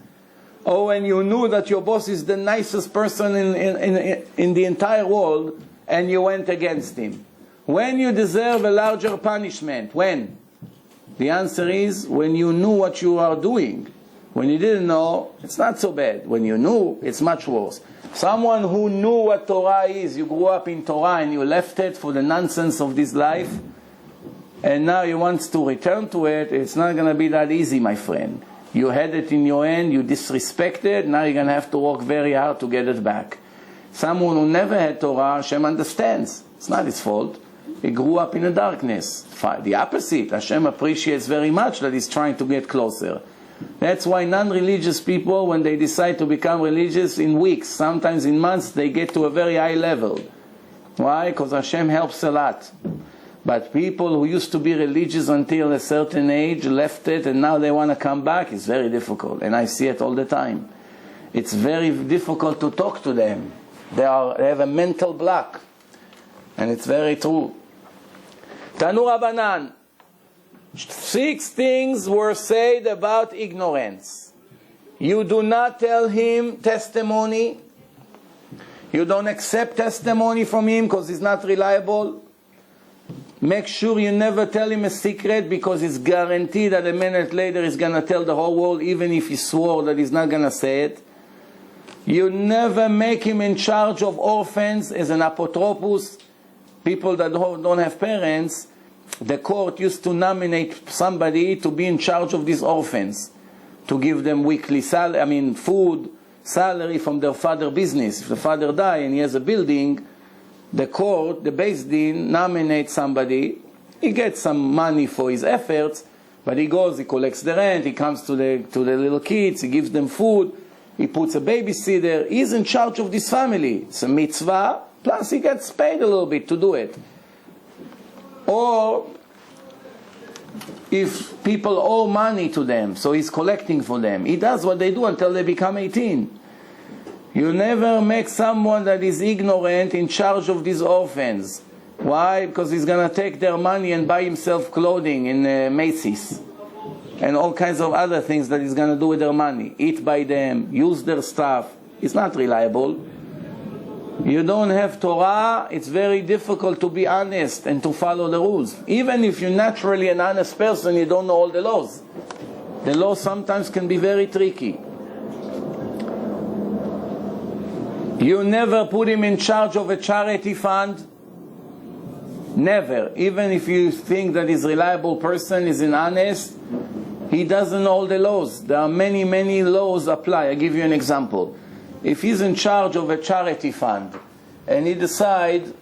Or when you knew that your boss is the nicest person in the entire world and you went against him? When you deserve a larger punishment? When? The answer is when you knew what you are doing. When you didn't know, it's not so bad. When you knew, it's much worse. Someone who knew what Torah is, you grew up in Torah and you left it for the nonsense of this life, and now you want to return to it, it's not going to be that easy, my friend. You had it in your hand, you disrespected, now you're going to have to work very hard to get it back. Someone who never had Torah, Hashem understands. It's not his fault. He grew up in the darkness. The opposite, Hashem appreciates very much that he's trying to get closer. That's why non-religious people, when they decide to become religious, in weeks, sometimes in months, they get to a very high level. Why? Because Hashem helps a lot. But people who used to be religious until a certain age, left it, and now they want to come back, it's very difficult. And I see it all the time. It's very difficult to talk to them. They have a mental block. And it's very true. Tanu Rabbanan. 6 things were said about ignorance. You do not tell him testimony. You don't accept testimony from him because he's not reliable. Make sure you never tell him a secret because it's guaranteed that a minute later he's going to tell the whole world, even if he swore that he's not going to say it. You never make him in charge of orphans as an apotropos. People that don't have parents, the court used to nominate somebody to be in charge of these orphans, to give them weekly food, salary from their father's business. If the father dies and he has a building, the court, the Beis Din, nominates somebody. He gets some money for his efforts, but he goes, he collects the rent, he comes to the little kids, he gives them food, he puts a babysitter. He's in charge of this family. It's a mitzvah. Plus he gets paid a little bit to do it. Or if people owe money to them, so he's collecting for them. He does what they do until they become 18. You never make someone that is ignorant in charge of these orphans. Why? Because he's going to take their money and buy himself clothing in Macy's. And all kinds of other things that he's going to do with their money. Eat by them, use their stuff. It's not reliable. You don't have Torah, it's very difficult to be honest and to follow the rules. Even if you're naturally an honest person, you don't know all the laws. The law sometimes can be very tricky. You never put him in charge of a charity fund. Never. Even if you think that he's a reliable person, is an honest, he doesn't know all the laws. There are many, many laws apply. I'll give you an example. If he's in charge of a charity fund and he decides,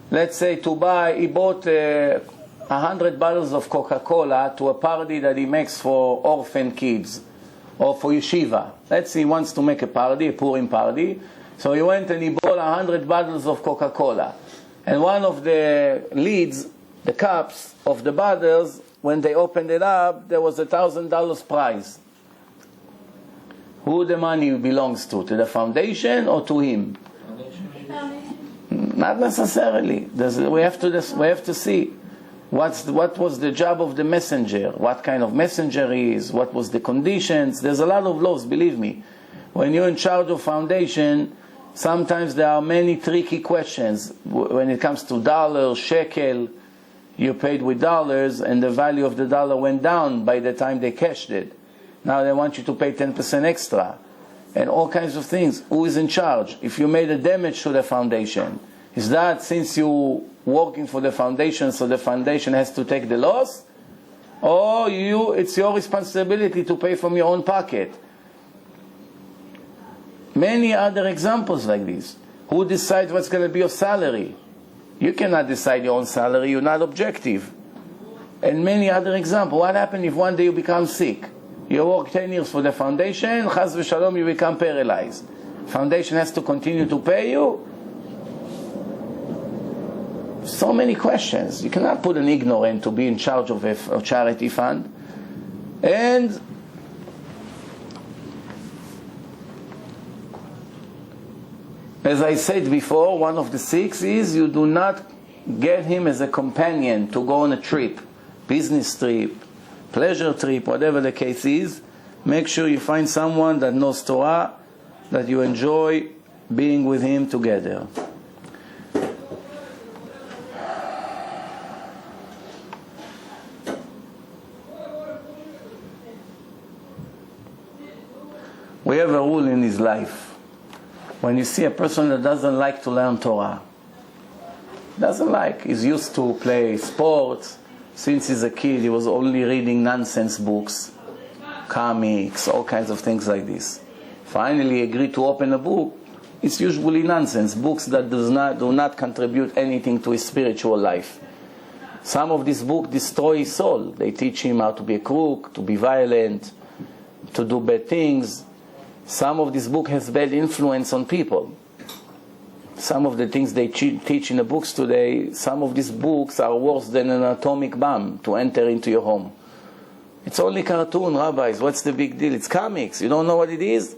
let's say, he bought $100 100 bottles of Coca-Cola to a party that he makes for orphan kids or for yeshiva. Let's say he wants to make a party, a Purim party. So he went and he bought 100 bottles of Coca-Cola. And one of the lids, the cups of the bottles, when they opened it up, there was $1,000 prize. Who the money belongs to the foundation or to him? Not necessarily. We have to see what was the job of the messenger, what kind of messenger he is, what was the conditions. There's a lot of laws, believe me. When you're in charge of foundation, sometimes there are many tricky questions. When it comes to dollar, shekel, you paid with dollars and the value of the dollar went down by the time they cashed it. Now they want you to pay 10% extra. And all kinds of things. Who is in charge? If you made a damage to the foundation, is that since you're working for the foundation, so the foundation has to take the loss? Or it's your responsibility to pay from your own pocket? Many other examples like this. Who decides what's going to be your salary? You cannot decide your own salary, you're not objective. And many other examples. What happens if one day you become sick? You work 10 years for the foundation, chas v'shalom, you become paralyzed. Foundation has to continue to pay you? So many questions. You cannot put an ignorant to be in charge of a charity fund. And as I said before, one of the 6 is you do not get him as a companion to go on a trip, business trip, pleasure trip, whatever the case is. Make sure you find someone that knows Torah, that you enjoy being with him together. We have a rule in his life. When you see a person that doesn't like to learn Torah, he's used to play sports. Since he's a kid, he was only reading nonsense books, comics, all kinds of things like this. Finally, he agreed to open a book. It's usually nonsense, books that do not contribute anything to his spiritual life. Some of these books destroy his soul. They teach him how to be a crook, to be violent, to do bad things. Some of this book has bad influence on people. Some of the things they teach in the books today, some of these books are worse than an atomic bomb to enter into your home. It's only cartoon, rabbis. What's the big deal? It's comics. You don't know what it is?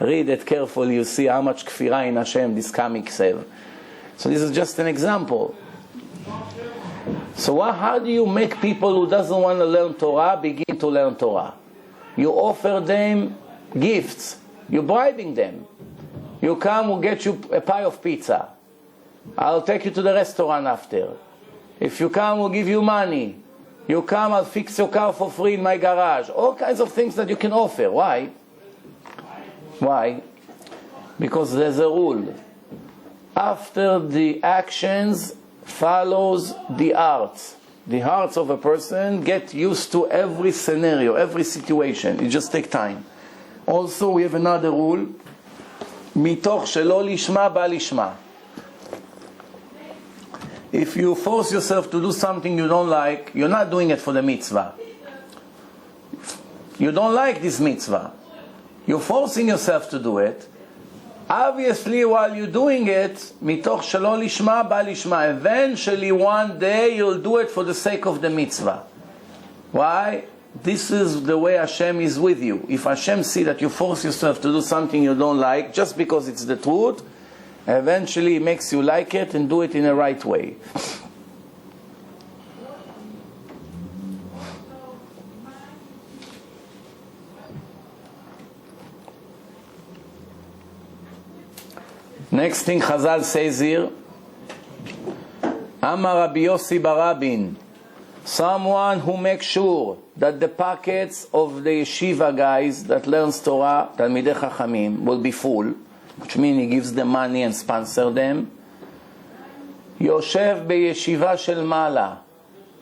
Read it carefully. You see how much kfirah in Hashem these comics have. So this is just an example. So how do you make people who doesn't want to learn Torah begin to learn Torah? You offer them gifts. You're bribing them. You come, we'll get you a pie of pizza. I'll take you to the restaurant after. If you come, we'll give you money. You come, I'll fix your car for free in my garage. All kinds of things that you can offer. Why? Why? Because there's a rule. After the actions follows the hearts. The hearts of a person get used to every scenario, every situation. It just takes time. Also, we have another rule. מתוך שלא לשמה בא לשמה. If you force yourself to do something you don't like, you're not doing it for the mitzvah. You don't like this mitzvah. You're forcing yourself to do it. Obviously, while you're doing it, מתוך שלא לשמה בא לשמה. Eventually, one day, you'll do it for the sake of the mitzvah. Why? This is the way Hashem is with you. If Hashem see that you force yourself to do something you don't like, just because it's the truth, eventually it makes you like it and do it in a right way. Next thing Chazal says here, Amar Rabbi Yossi Barabin, someone who makes sure that the pockets of the yeshiva guys that learns Torah, Talmidei Chachamim, will be full, which means he gives them money and sponsor them. Yoshev beyeshiva shel mala.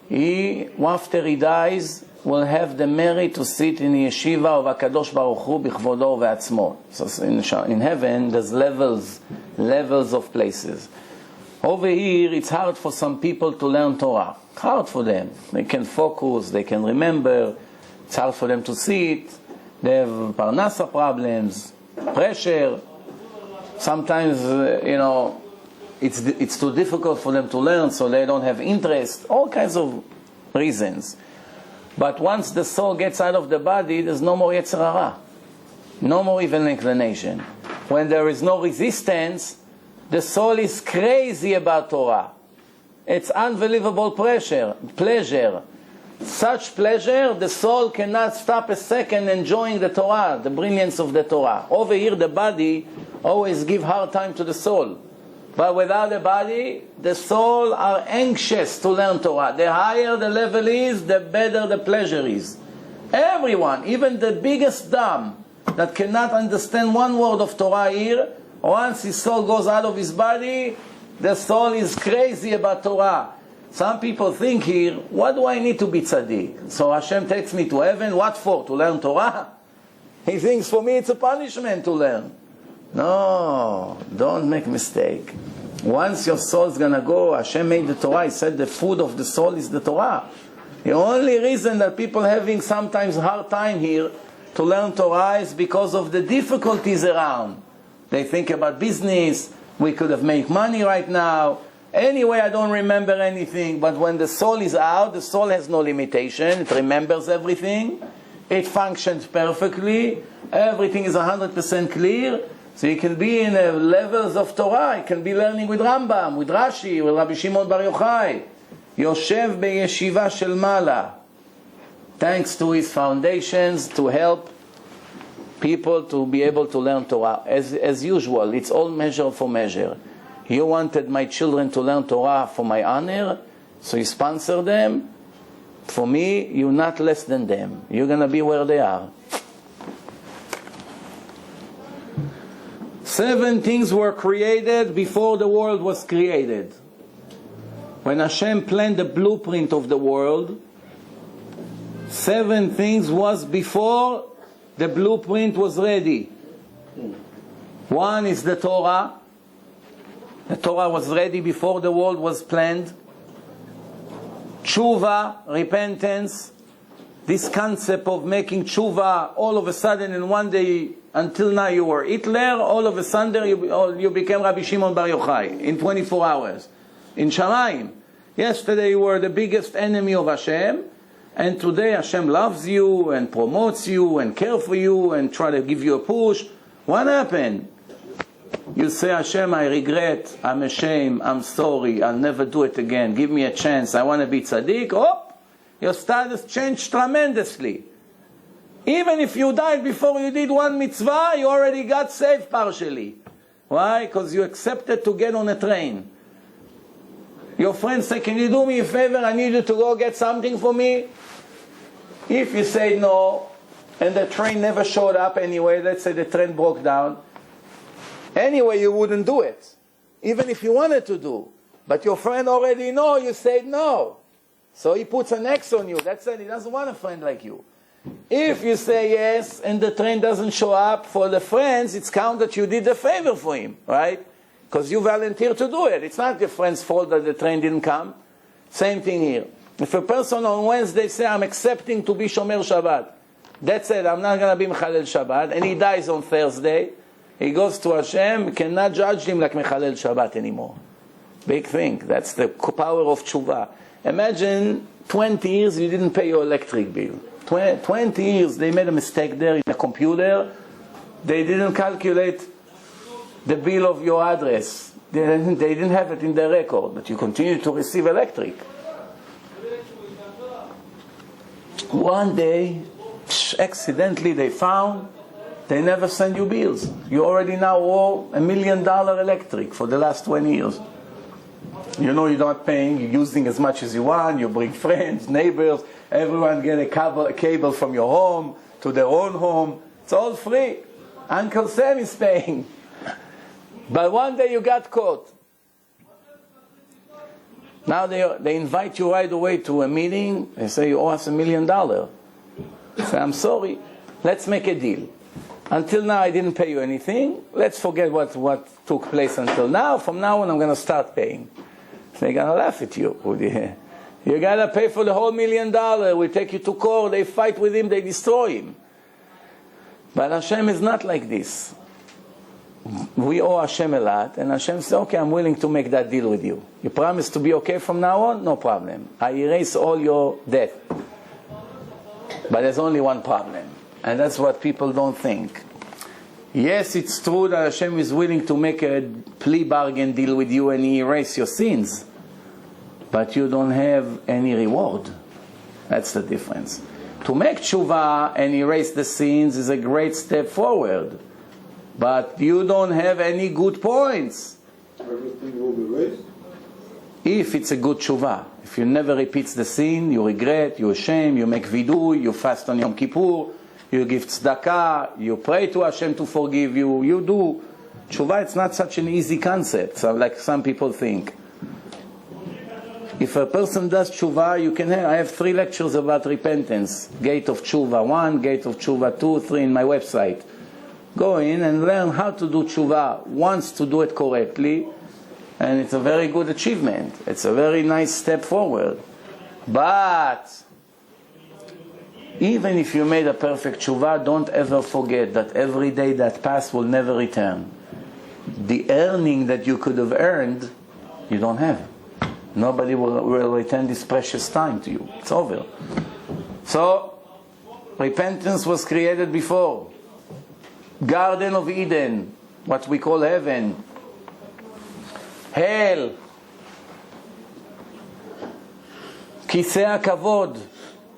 He, after he dies, will have the merit to sit in the yeshiva of HaKadosh Baruch Hu b'chvodo ve'atzmo. So in heaven, there's levels of places. Over here, it's hard for some people to learn Torah. Hard for them. They can focus, they can remember. It's hard for them to sit. They have parnasa problems, pressure. Sometimes, it's too difficult for them to learn, so they don't have interest. All kinds of reasons. But once the soul gets out of the body, there's no more Yetzer Hara. No more evil inclination. When there is no resistance, the soul is crazy about Torah. It's unbelievable pleasure. Such pleasure, the soul cannot stop a second enjoying the Torah, the brilliance of the Torah. Over here, the body always give hard time to the soul. But without the body, the soul are anxious to learn Torah. The higher the level is, the better the pleasure is. Everyone, even the biggest dumb that cannot understand one word of Torah here, once his soul goes out of his body, the soul is crazy about Torah. Some people think here, what do I need to be tzaddik? So Hashem takes me to heaven, what for? To learn Torah? He thinks for me it's a punishment to learn. No, don't make mistake. Once your soul is going to go, Hashem made the Torah. He said the food of the soul is the Torah. The only reason that people having sometimes hard time here to learn Torah is because of the difficulties around. They think about business. We could have made money right now. Anyway, I don't remember anything. But when the soul is out, the soul has no limitation. It remembers everything. It functions perfectly. Everything is 100% clear. So you can be in levels of Torah. You can be learning with Rambam, with Rashi, with Rabbi Shimon Bar Yochai. Yoshev beyeshiva shel mala. Thanks to his foundations to help people to be able to learn Torah. As usual, it's all measure for measure. You wanted my children to learn Torah for my honor, so you sponsor them. For me, you're not less than them. You're going to be where they are. 7 things were created before the world was created. When Hashem planned the blueprint of the world, 7 things was before the blueprint was ready. 1 is the Torah. The Torah was ready before the world was planned. Tshuva, repentance. This concept of making tshuva all of a sudden in one day, until now you were Hitler, all of a sudden you became Rabbi Shimon Bar Yochai in 24 hours. In Shamayim. Yesterday you were the biggest enemy of Hashem, and today Hashem loves you and promotes you and cares for you and try to give you a push. What happened? You say, Hashem, I regret, I'm ashamed, I'm sorry, I'll never do it again. Give me a chance, I want to be tzaddik. Oh, your status changed tremendously. Even if you died before you did one mitzvah, you already got saved partially. Why? Because you accepted to get on a train. Your friend say, can you do me a favor? I need you to go get something for me. If you say no, and the train never showed up anyway, let's say the train broke down, anyway you wouldn't do it. Even if you wanted to do. But your friend already know, you said no. So he puts an X on you. That's it. He doesn't want a friend like you. If you say yes and the train doesn't show up for the friends, it's counted that you did a favor for him, right? Because you volunteered to do it. It's not your friend's fault that the train didn't come. Same thing here. If a person on Wednesday say, I'm accepting to be Shomer Shabbat, that's it, I'm not going to be Mechalel Shabbat, and he dies on Thursday, he goes to Hashem, you cannot judge him like Mechalel Shabbat anymore. Big thing. That's the power of tshuva. Imagine 20 years you didn't pay your electric bill. 20 years they made a mistake there in the computer. They didn't calculate the bill of your address. They didn't have it in the record, but you continue to receive electric. One day, accidentally they found they never send you bills. You already now owe $1 million electric for the last 20 years. You know you're not paying, you're using as much as you want, you bring friends, neighbors, everyone get a cable from your home to their own home. It's all free. Uncle Sam is paying. But one day you got caught. Now they invite you right away to a meeting. They say you owe us $1 million. You say, I'm sorry, let's make a deal. Until now I didn't pay you anything. Let's forget what took place until now. From now on I'm going to start paying. So they're going to laugh at you. You got to pay for the whole $1 million. We take you to court. They fight with him. They destroy him. But Hashem is not like this. We owe Hashem a lot, and Hashem says, okay, I'm willing to make that deal with you. You promise to be okay from now on? No problem. I erase all your debt. But there's only one problem, and that's what people don't think. Yes, it's true that Hashem is willing to make a plea bargain deal with you and He erase your sins, but you don't have any reward. That's the difference. To make tshuva and erase the sins is a great step forward, but you don't have any good points. Everything will be raised? If it's a good tshuva. If you never repeats the sin, you regret, you shame, you make vidui, you fast on Yom Kippur, you give tzedakah, you pray to Hashem to forgive you, you do. Tshuva, it's not such an easy concept, like some people think. If a person does tshuva, you can have, I have 3 lectures about repentance. Gate of Tshuva 1, Gate of Tshuva 2, 3 in my website. Go in and learn how to do tshuva once, to do it correctly, and it's a very good achievement. It's a very nice step forward. But even if you made a perfect tshuva, don't ever forget that every day that passed will never return. The earning that you could have earned, you don't have. Nobody will return this precious time to you. It's over. So, repentance was created before. Garden of Eden, what we call heaven. Hell. Kisei HaKavod,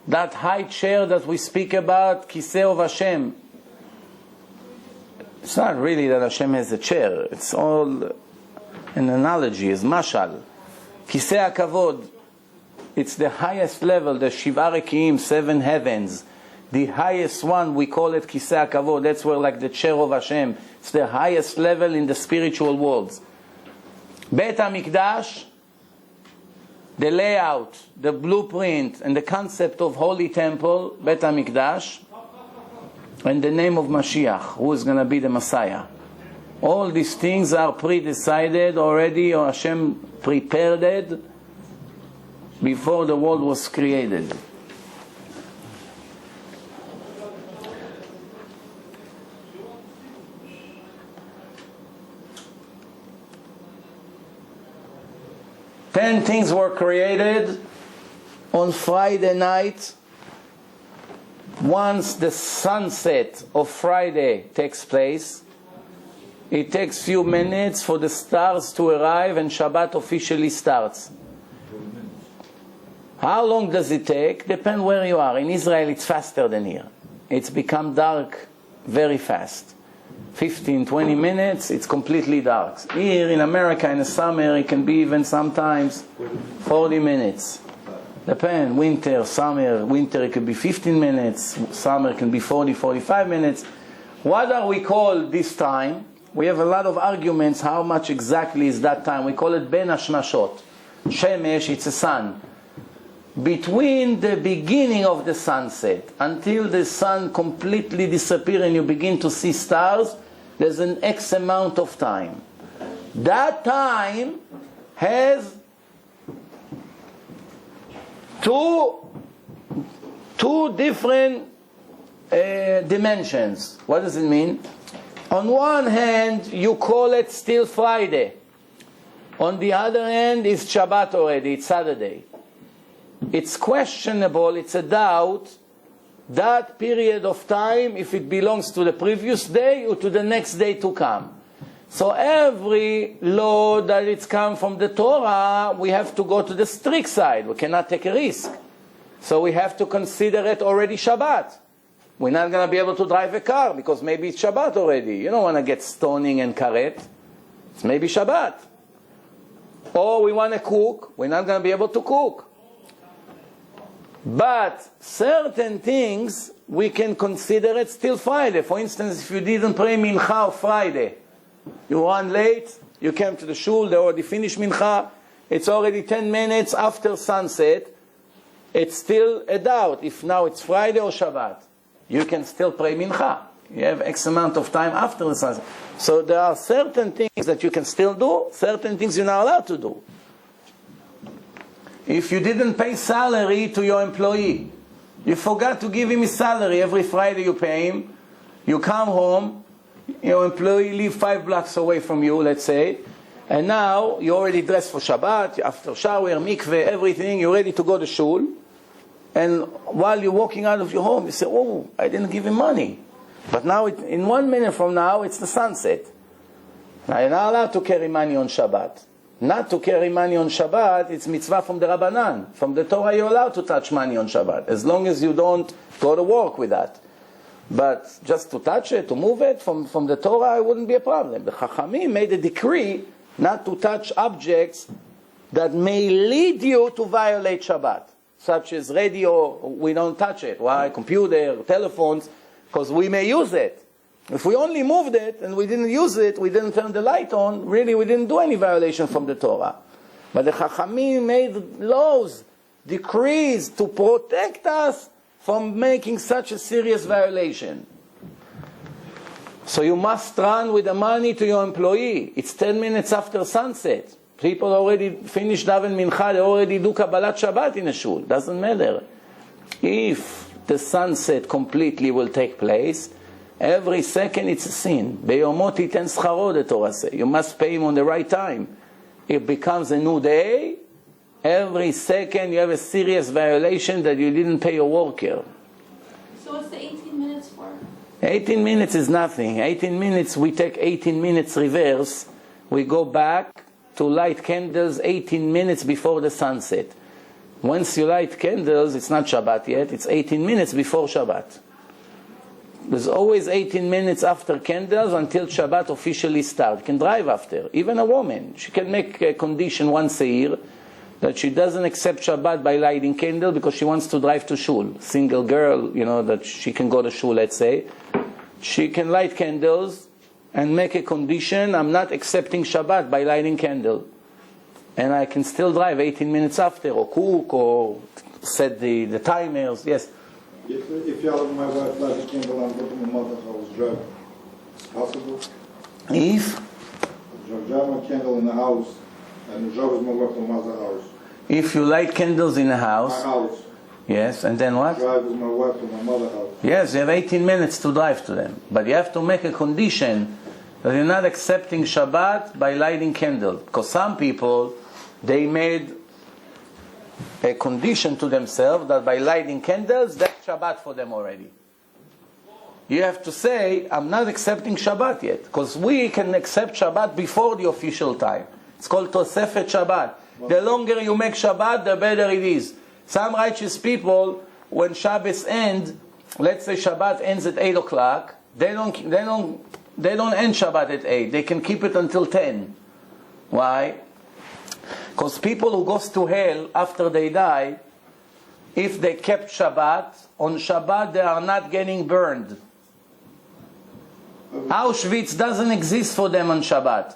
that high chair that we speak about, Kisei of Hashem. It's not really that Hashem has a chair. It's all an analogy, it's mashal. Kisei HaKavod, it's the highest level, the Shiva Rekiim, 7 heavens. The highest one, we call it Kisei HaKavod. That's where, like the chair of Hashem. It's the highest level in the spiritual worlds. Beit HaMikdash, the layout, the blueprint, and the concept of holy temple, Beit HaMikdash, and the name of Mashiach, who is going to be the Messiah. All these things are pre-decided already, or Hashem prepared it before the world was created. Ten things were created on Friday night. Once the sunset of Friday takes place, it takes few minutes for the stars to arrive and Shabbat officially starts. How long does it take? Depends where you are. In Israel it's faster than here. It's become dark very fast. 15, 20 minutes, it's completely dark. Here in America in the summer it can be even sometimes 40 minutes. Depends, winter, summer, winter it could be 15 minutes, summer can be 40, 45 minutes. What are we call this time? We have a lot of arguments how much exactly is that time. We call it Ben Hashmashot. Shemesh, it's a sun. Between the beginning of the sunset until the sun completely disappears and you begin to see stars, there's an X amount of time. That time has two different dimensions. What does it mean? On one hand, you call it still Friday. On the other hand, it's Shabbat already, it's Saturday. It's questionable, it's a doubt, that period of time, if it belongs to the previous day or to the next day to come. So every law that it's come from the Torah, we have to go to the strict side. We cannot take a risk. So we have to consider it already Shabbat. We're not going to be able to drive a car because maybe it's Shabbat already. You don't want to get stoning and karet. It's maybe Shabbat. Or we want to cook. We're not going to be able to cook. But certain things we can consider it still Friday. For instance, if you didn't pray Mincha on Friday, you run late, you came to the shul, they already finished Mincha, it's already 10 minutes after sunset, it's still a doubt if now it's Friday or Shabbat. You can still pray Mincha. You have X amount of time after the sunset. So there are certain things that you can still do, certain things you're not allowed to do. If you didn't pay salary to your employee, you forgot to give him his salary, every Friday you pay him, you come home, your employee live 5 blocks away from you, let's say, and now you're already dressed for Shabbat, after shower, mikveh, everything, you're ready to go to shul, and while you're walking out of your home, you say, oh, I didn't give him money. But now, in 1 minute from now, it's the sunset. Now you're not allowed to carry money on Shabbat. Not to carry money on Shabbat, it's mitzvah from the Rabbanan. From the Torah, you're allowed to touch money on Shabbat, as long as you don't go to work with that. But just to touch it, to move it, from the Torah, it wouldn't be a problem. The Chachamim made a decree not to touch objects that may lead you to violate Shabbat, such as radio, we don't touch it. Why? Computer, telephones, because we may use it. If we only moved it and we didn't use it, we didn't turn the light on, really we didn't do any violation from the Torah. But the Chachamim made laws, decrees to protect us from making such a serious violation. So you must run with the money to your employee. It's 10 minutes after sunset. People already finished Daven Mincha, they already do Kabbalat Shabbat in a shul. Doesn't matter. If the sunset completely will take place, every second it's a sin. Beyomot iten scharo, the Torah says. You must pay him on the right time. It becomes a new day. Every second you have a serious violation that you didn't pay your worker. So what's the 18 minutes for? 18 minutes is nothing. 18 minutes, we take 18 minutes reverse. We go back to light candles 18 minutes before the sunset. Once you light candles, it's not Shabbat yet, it's 18 minutes before Shabbat. There's always 18 minutes after candles until Shabbat officially starts. You can drive after. Even a woman, she can make a condition once a year that she doesn't accept Shabbat by lighting candle because she wants to drive to shul. Single girl, that she can go to shul, let's say. She can light candles and make a condition, I'm not accepting Shabbat by lighting candle. And I can still drive 18 minutes after, or cook, or set the timers, yes. If you allow my wife light a candle and go to my mother's house, drive, it's possible? If? Drive my candle in the house and drive with my wife to my mother's house. If you light candles in a house. My house. Yes, and then what? Drive with my wife to my mother's house. Yes, you have 18 minutes to drive to them. But you have to make a condition that you're not accepting Shabbat by lighting candle. Because some people, they made a condition to themselves that by lighting candles, that's Shabbat for them already. You have to say, I'm not accepting Shabbat yet. Because we can accept Shabbat before the official time. It's called Tosefet Shabbat. The longer you make Shabbat, the better it is. Some righteous people, when Shabbos ends, let's say Shabbat ends at 8 o'clock, they don't end Shabbat at 8. They can keep it until 10. Why? Because people who goes to hell after they die, if they kept Shabbat, on Shabbat they are not getting burned. Auschwitz doesn't exist for them on Shabbat.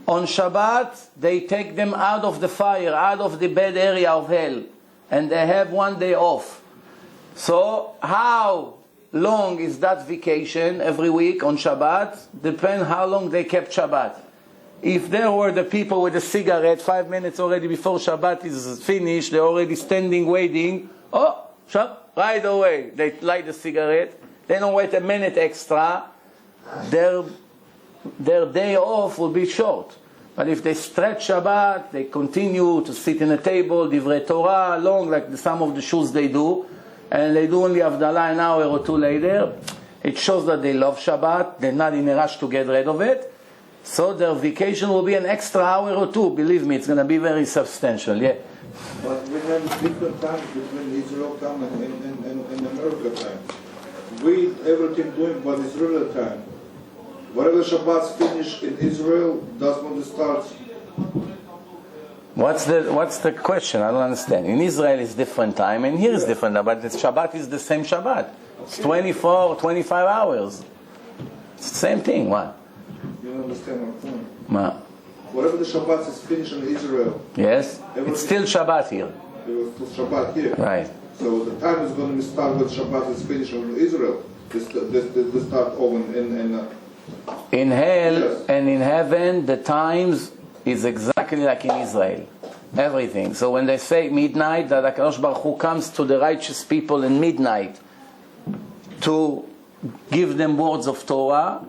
On Shabbat, they take them out of the fire, out of the bad area of hell, and they have 1 day off. So how long is that vacation every week on Shabbat? Depends how long they kept Shabbat. If there were the people with a cigarette 5 minutes already before Shabbat is finished, they're already standing waiting, right away they light the cigarette, they don't wait a minute extra, their day off will be short. But if they stretch Shabbat, they continue to sit in a table, divrei Torah, long like some of the shuls they do, and they do only Havdalah an hour or two later, it shows that they love Shabbat, they're not in a rush to get rid of it, so their vacation will be an extra hour or two. Believe me, it's going to be very substantial, yeah. But we have different times between Israel time and America time. We everything doing but Israel time. Whatever Shabbat's finished in Israel, that's when it starts. What's the question? I don't understand. In Israel it's different time, and here is different time, but the Shabbat is the same Shabbat. It's 24, 25 hours. It's the same thing. What? You don't understand my point. Ma. Whatever the Shabbat is finished in Israel. Yes? It's still Shabbat here. It was still Shabbat here. Right. So the time is going to start when Shabbat is finished in Israel. They start over in hell Yes. and in heaven, the times is exactly like in Israel. Everything. So when they say midnight, that HaKadosh Baruch Hu comes to the righteous people in midnight to give them words of Torah,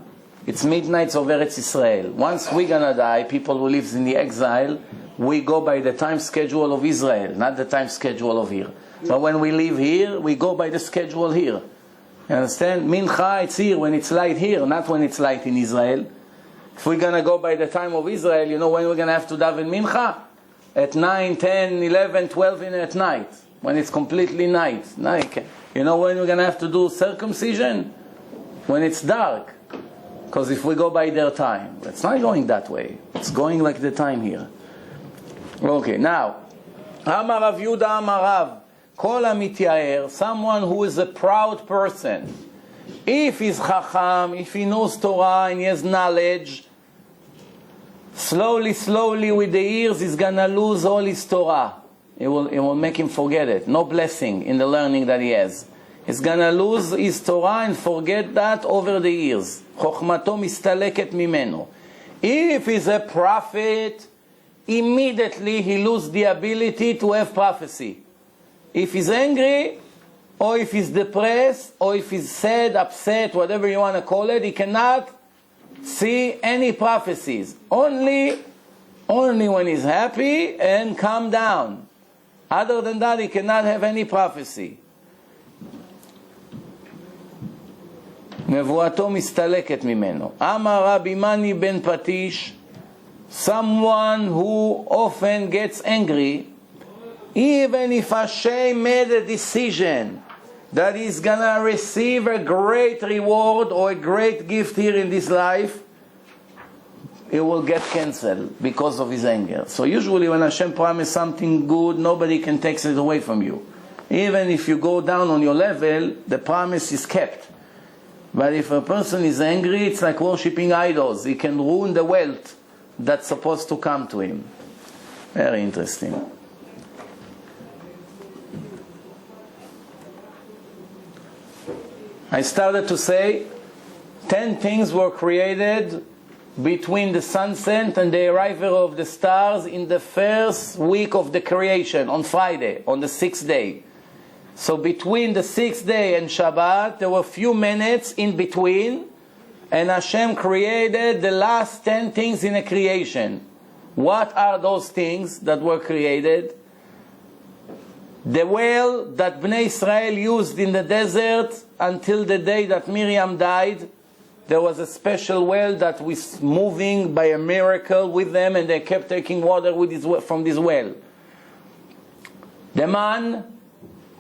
it's midnight of Eretz Israel. Once we're gonna die, people who live in the exile, we go by the time schedule of Israel, not the time schedule of here. But when we live here, we go by the schedule here. You understand? Mincha, it's here when it's light here, not when it's light in Israel. If we're going to go by the time of Israel, you know when we're going to have to daven Mincha? At 9, 10, 11, 12 at night. When it's completely night. You know when we're going to have to do circumcision? When it's dark. Because if we go by their time, it's not going that way. It's going like the time here. Okay, now, Amar Rav Yehuda Amar Rav, Kol HaMityaher, someone who is a proud person. If he's Chacham, if he knows Torah and he has knowledge, slowly with the years he's gonna lose all his Torah. It will make him forget it. No blessing in the learning that he has. He's gonna lose his Torah and forget that over the years. Chokhmato mistaleket mimeno. If he's a prophet, immediately he loses the ability to have prophecy. If he's angry, or if he's depressed, or if he's sad, upset, whatever you want to call it, he cannot see any prophecies. Only when he's happy and calm down. Other than that, he cannot have any prophecy. נבואתו מסתלקת ממנו. אמר רבי מני בן פטיש, someone who often gets angry, even if Hashem made a decision that he's gonna receive a great reward or a great gift here in this life, it will get cancelled because of his anger. So usually when Hashem promises something good, nobody can take it away from you. Even if you go down on your level, the promise is kept. But if a person is angry, it's like worshipping idols. He can ruin the wealth that's supposed to come to him. Very interesting. I started to say 10 things were created between the sunset and the arrival of the stars in the first week of the creation, on Friday, on the 6th day. So between the 6th day and Shabbat, there were few minutes in between, and Hashem created the last 10 things in a creation. What are those things that were created? The well that Bnei Israel used in the desert until the day that Miriam died, there was a special well that was moving by a miracle with them, and they kept taking water from this well. The man,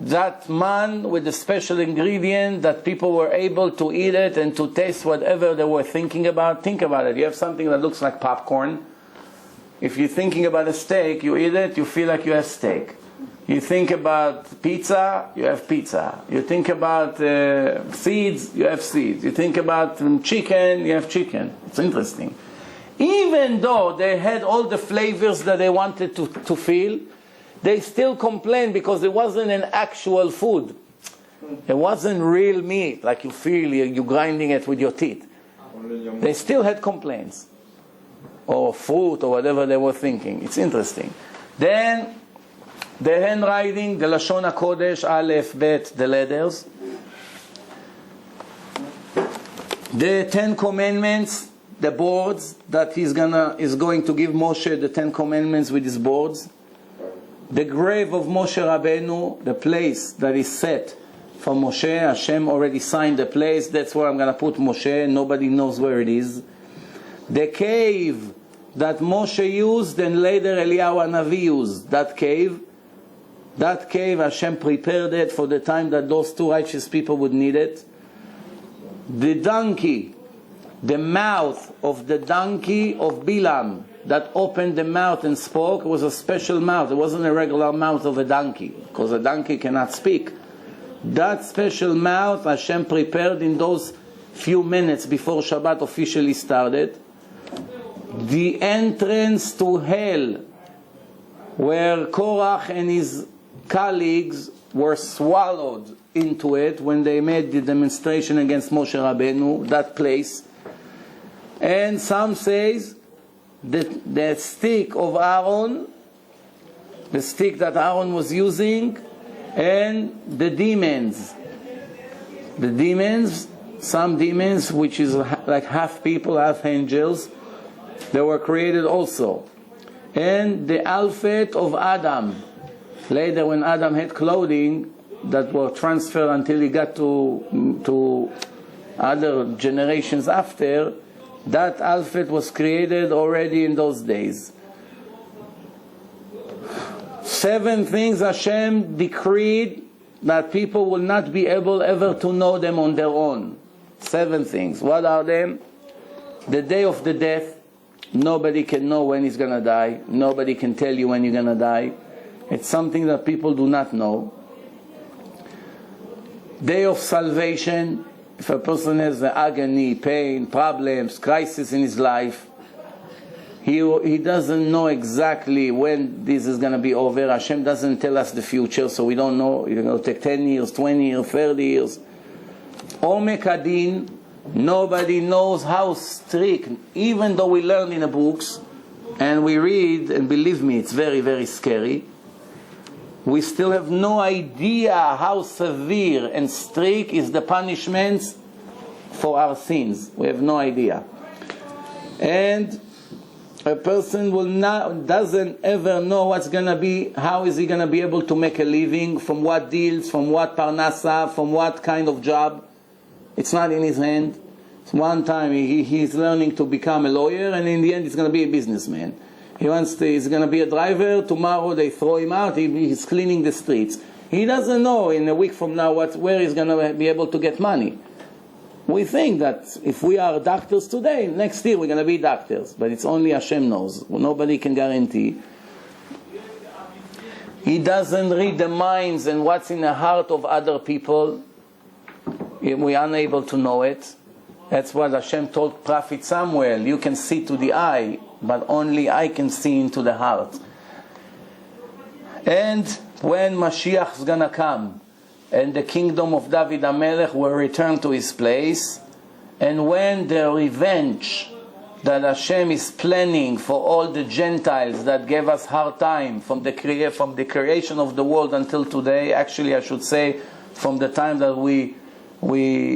that man with the special ingredient that people were able to eat it and to taste whatever they were thinking about. Think about it. You have something that looks like popcorn. If you're thinking about a steak, you eat it, you feel like you have steak. You think about pizza, you have pizza. You think about seeds, you have seeds. You think about chicken, you have chicken. It's interesting. Even though they had all the flavors that they wanted to feel, they still complained because it wasn't an actual food. It wasn't real meat, like you feel you're grinding it with your teeth. They still had complaints. Or fruit, or whatever they were thinking. It's interesting. Then, the handwriting, the Lashon HaKodesh, Aleph, Bet, the letters. The 10 Commandments, the boards that is going to give Moshe the 10 Commandments with his boards. The grave of Moshe Rabbeinu, the place that is set for Moshe. Hashem already signed the place. That's where I'm going to put Moshe. Nobody knows where it is. The cave that Moshe used and later Eliyahu Hanavi used. That cave, Hashem prepared it for the time that those two righteous people would need it. The donkey, the mouth of the donkey of Bilam that opened the mouth and spoke, was a special mouth. It wasn't a regular mouth of a donkey, because a donkey cannot speak. That special mouth Hashem prepared in those few minutes before Shabbat officially started. The entrance to hell, where Korach and his colleagues were swallowed into it when they made the demonstration against Moshe Rabbeinu, that place. And some says that the stick of Aaron, the stick that Aaron was using, and the demons, some demons, which is like half people, half angels, they were created also. And the alphabet of Adam. Later, when Adam had clothing that were transferred until he got to other generations after, that alphabet was created already in those days. 7 things Hashem decreed that people will not be able ever to know them on their own. 7 things. What are them? The day of the death. Nobody can know when he's going to die. Nobody can tell you when you're going to die. It's something that people do not know. Day of salvation. If a person has agony, pain, problems, crisis in his life, he doesn't know exactly when this is going to be over. Hashem doesn't tell us the future, so we don't know. It's going to take 10 years, 20 years, 30 years. Omek Adin, nobody knows how strict, even though we learn in the books, and we read, and believe me, it's very, very scary. We still have no idea how severe and strict is the punishments for our sins. We have no idea. And a person doesn't ever know what's going to be, how is he going to be able to make a living, from what deals, from what parnasa, from what kind of job. It's not in his hand. One time he's learning to become a lawyer, and in the end he's going to be a businessman. He's going to be a driver. Tomorrow they throw him out. He's cleaning the streets. He doesn't know in a week from now where he's going to be able to get money. We think that if we are doctors today, next year we're going to be doctors. But it's only Hashem knows. Nobody can guarantee. He doesn't read the minds and what's in the heart of other people. We are unable to know it. That's what Hashem told Prophet Samuel. You can see to the eye, but only I can see into the heart. And when Mashiach is going to come, and the kingdom of David HaMelech will return to his place, and when the revenge that Hashem is planning for all the Gentiles that gave us hard time from the creation of the world until today, actually I should say from the time that we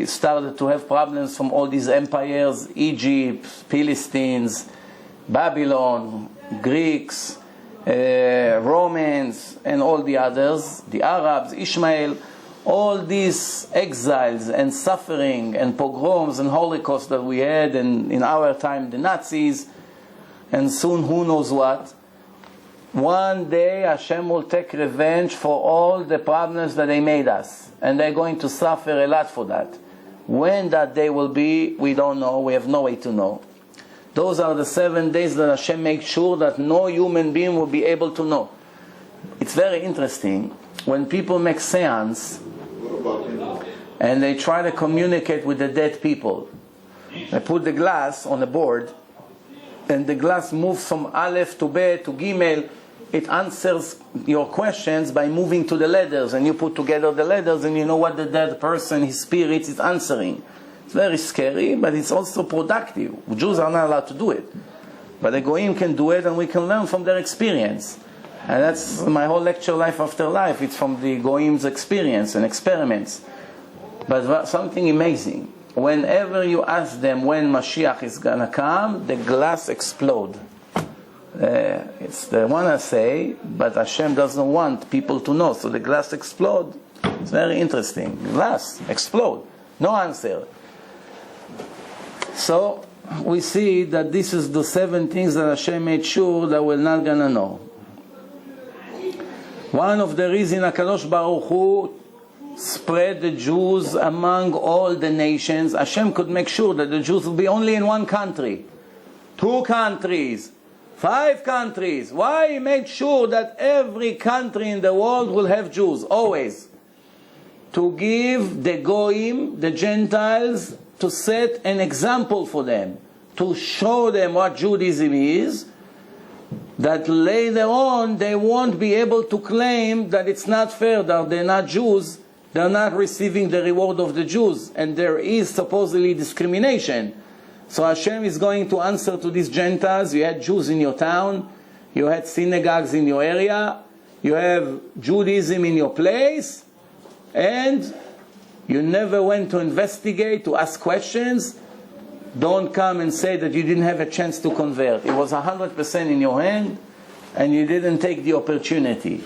started to have problems from all these empires, Egypt, Philistines, Babylon, Greeks, Romans, and all the others, the Arabs, Ishmael, all these exiles and suffering and pogroms and Holocaust that we had, and in our time the Nazis, and soon who knows what. One day Hashem will take revenge for all the problems that they made us, and they're going to suffer a lot for that. When that day will be, we don't know. We have no way to know. Those are the 7 days that Hashem makes sure that no human being will be able to know. It's very interesting when people make seance and they try to communicate with the dead people. They put the glass on a board, and the glass moves from Aleph to Bet to Gimel. It answers your questions by moving to the letters, and you put together the letters, and you know what the dead person, his spirit, is answering. It's very scary, but it's also productive. Jews are not allowed to do it, but the Goyim can do it, and we can learn from their experience. And that's my whole lecture, Life After Life. It's from the Goyim's experience and experiments. But something amazing. Whenever you ask them when Mashiach is going to come, the glass explodes. It's they want to say, but Hashem doesn't want people to know, so the glass explode. It's very interesting. Glass explode. No answer. So we see that this is the 7 things that Hashem made sure that we're not going to know. One of the reasons HaKadosh Baruch Hu spread the Jews among all the nations, Hashem could make sure that the Jews will be only in 1 country, 2 countries, 5 countries. Why? He made sure that every country in the world will have Jews, always. To give the Goyim, the Gentiles, to set an example for them, to show them what Judaism is, that later on they won't be able to claim that it's not fair, that they're not Jews, they're not receiving the reward of the Jews, and there is supposedly discrimination. So Hashem is going to answer to these Gentiles. You had Jews in your town, you had synagogues in your area, you have Judaism in your place, and you never went to investigate, to ask questions. Don't come and say that you didn't have a chance to convert. It was 100% in your hand, and you didn't take the opportunity.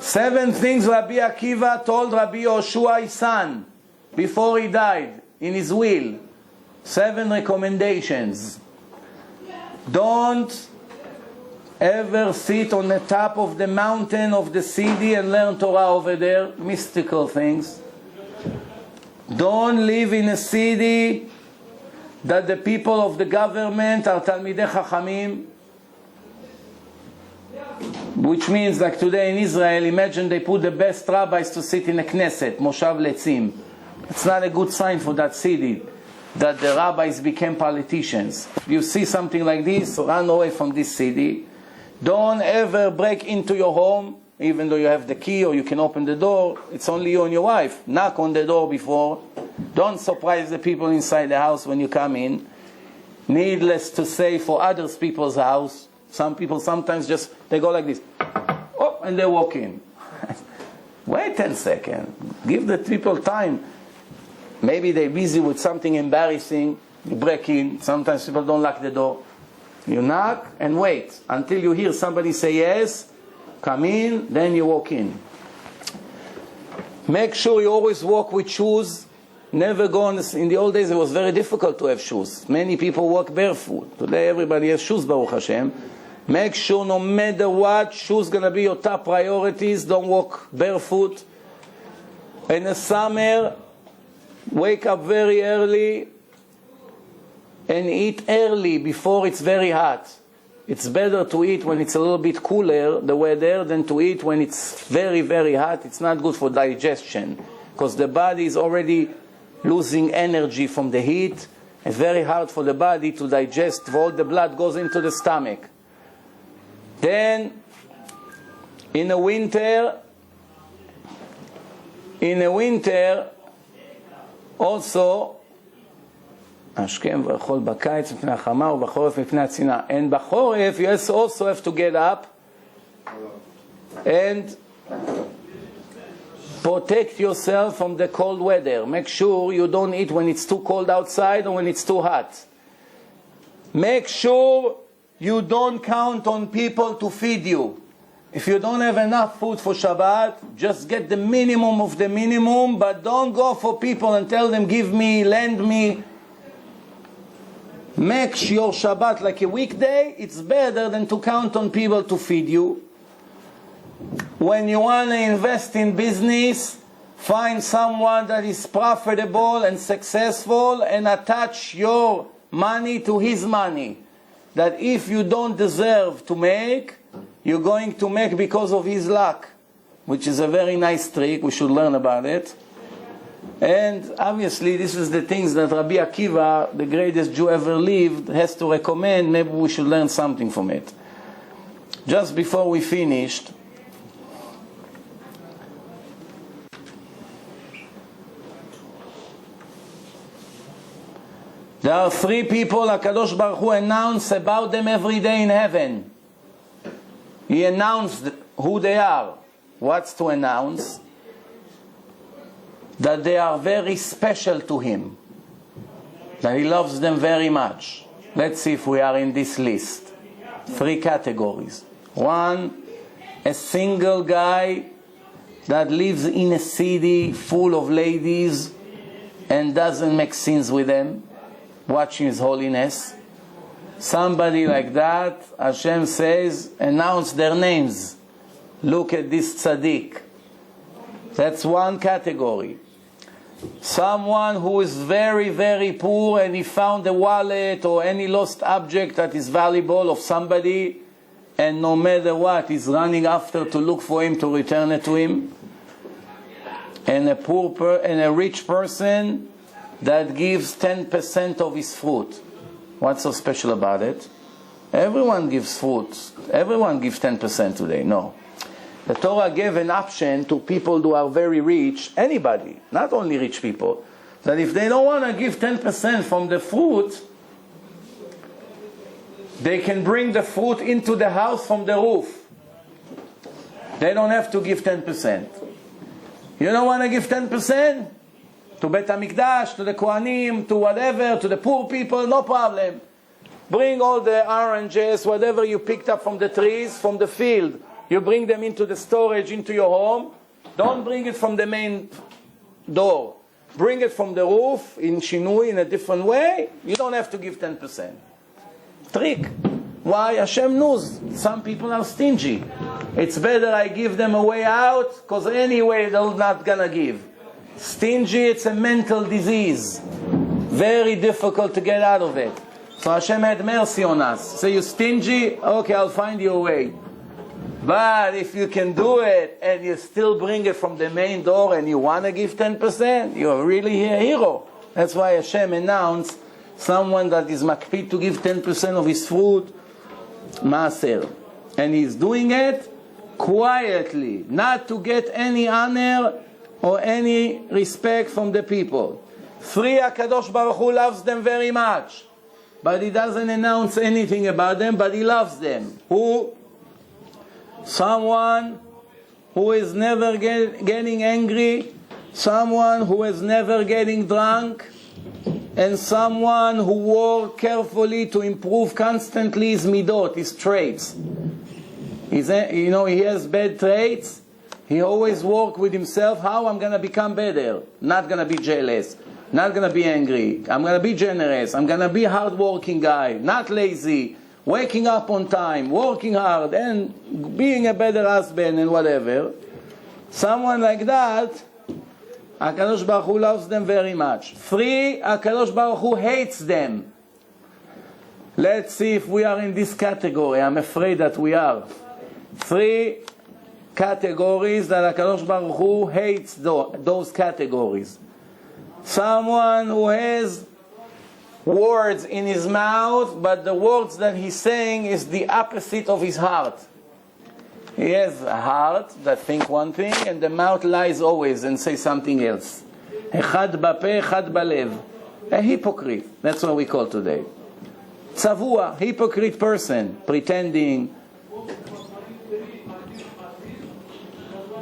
7 things Rabbi Akiva told Rabbi Yoshua his son before he died in his will. 7 recommendations. Don't ever sit on the top of the mountain of the city and learn Torah over there, mystical things. Don't live in a city that the people of the government are Talmidei Chachamim, which means like today in Israel, imagine they put the best rabbis to sit in a Knesset, Moshav Letzim. It's not a good sign for that city, that the rabbis became politicians. If you see something like this, run away from this city. Don't ever break into your home, even though you have the key or you can open the door. It's only you and your wife. Knock on the door before. Don't surprise the people inside the house when you come in. Needless to say, for other people's house, some people sometimes just, they go like this. Oh, and they walk in. Wait 10 seconds. Give the people time. Maybe they're busy with something embarrassing. You break in. Sometimes people don't lock the door. You knock and wait until you hear somebody say yes, come in, then you walk in. Make sure you always walk with shoes. Never go on. In the old days it was very difficult to have shoes. Many people walk barefoot. Today everybody has shoes, Baruch Hashem. Make sure no matter what, shoes going to be your top priorities. Don't walk barefoot. In the summer, wake up very early and eat early before it's very hot. It's better to eat when it's a little bit cooler, the weather, than to eat when it's very, very hot. It's not good for digestion because the body is already losing energy from the heat. It's very hard for the body to digest. All the blood goes into the stomach. Then, in the winter, also, השכם ואכול בקיץ מפני החמה ובחורף מפני הצנעה. And בחורף you also have to get up and protect yourself from the cold weather. Make sure you don't eat when it's too cold outside or when it's too hot. Make sure you don't count on people to feed you. If you don't have enough food for Shabbat, just get the minimum of the minimum, but don't go for people and tell them, give me, lend me. Make your Shabbat like a weekday. It's better than to count on people to feed you. When you want to invest in business, find someone that is profitable and successful and attach your money to his money. That if you don't deserve to make, you're going to make because of his luck, which is a very nice trick. We should learn about it. And obviously this is the things that Rabbi Akiva, the greatest Jew ever lived, has to recommend. Maybe we should learn something from it. Just before we finished, there are 3 people HaKadosh Baruch Hu announced about them every day in heaven. He announced who they are. What's to announce? That they are very special to him. That he loves them very much. Let's see if we are in this list. 3 categories. 1, a single guy that lives in a city full of ladies and doesn't make sins with them, watching His holiness. Somebody like that, Hashem says, announce their names. Look at this tzaddik. That's 1 category. Someone who is very, very poor and he found a wallet or any lost object that is valuable of somebody, and no matter what, he's running after to look for him to return it to him. And a rich person that gives 10% of his fruit. What's so special about it? Everyone gives fruit. Everyone gives 10% today. No. The Torah gave an option to people who are very rich, anybody, not only rich people, that if they don't want to give 10% from the fruit, they can bring the fruit into the house from the roof. They don't have to give 10%. You don't want to give 10%? To Bet HaMikdash, to the Kohanim, to whatever, to the poor people, no problem. Bring all the oranges, whatever you picked up from the trees, from the field. You bring them into the storage, into your home. Don't bring it from the main door. Bring it from the roof, in Shinui, in a different way. You don't have to give 10%. Trick. Why? Hashem knows some people are stingy. It's better I give them a way out, because anyway they're not going to give. Stingy, it's a mental disease. Very difficult to get out of it. So Hashem had mercy on us. So you stingy? Okay, I'll find you a way. But if you can do it and you still bring it from the main door and you want to give 10%, you're really a hero. That's why Hashem announced someone that is makpid to give 10% of his food, maaser. And he's doing it quietly, not to get any honor or any respect from the people. 3, HaKadosh Baruch Hu loves them very much. But he doesn't announce anything about them, but he loves them. Who? Someone who is never getting angry, someone who is never getting drunk, and someone who works carefully to improve constantly his midot, his traits. He has bad traits. He always works with himself. How I'm going to become better? Not going to be jealous. Not going to be angry. I'm going to be generous. I'm going to be a hard-working guy. Not lazy. Waking up on time. Working hard. And being a better husband and whatever. Someone like that, HaKadosh Baruch Hu loves them very much. 3, HaKadosh Baruch Hu hates them. Let's see if we are in this category. I'm afraid that we are. 3 categories that HaKadosh Baruch Hu hates those categories. Someone who has words in his mouth, but the words that he's saying is the opposite of his heart. He has a heart that thinks one thing, and the mouth lies always and says something else. Echad bapeh, echad balev. A hypocrite. That's what we call today. Tzavua, hypocrite person, pretending.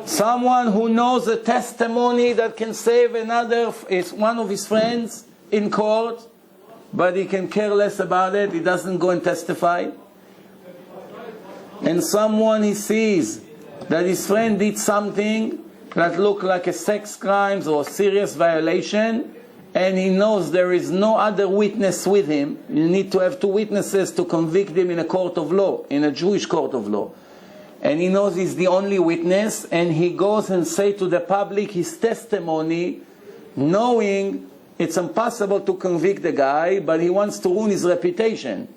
Someone who knows a testimony that can save one of his friends in court, but he can care less about it. He doesn't go and testify. And someone he sees that his friend did something that looked like a sex crime or a serious violation, and he knows there is no other witness with him. You need to have 2 witnesses to convict him in a court of law, in a Jewish court of law. And he knows he's the only witness, and he goes and says to the public his testimony, knowing it's impossible to convict the guy, but he wants to ruin his reputation.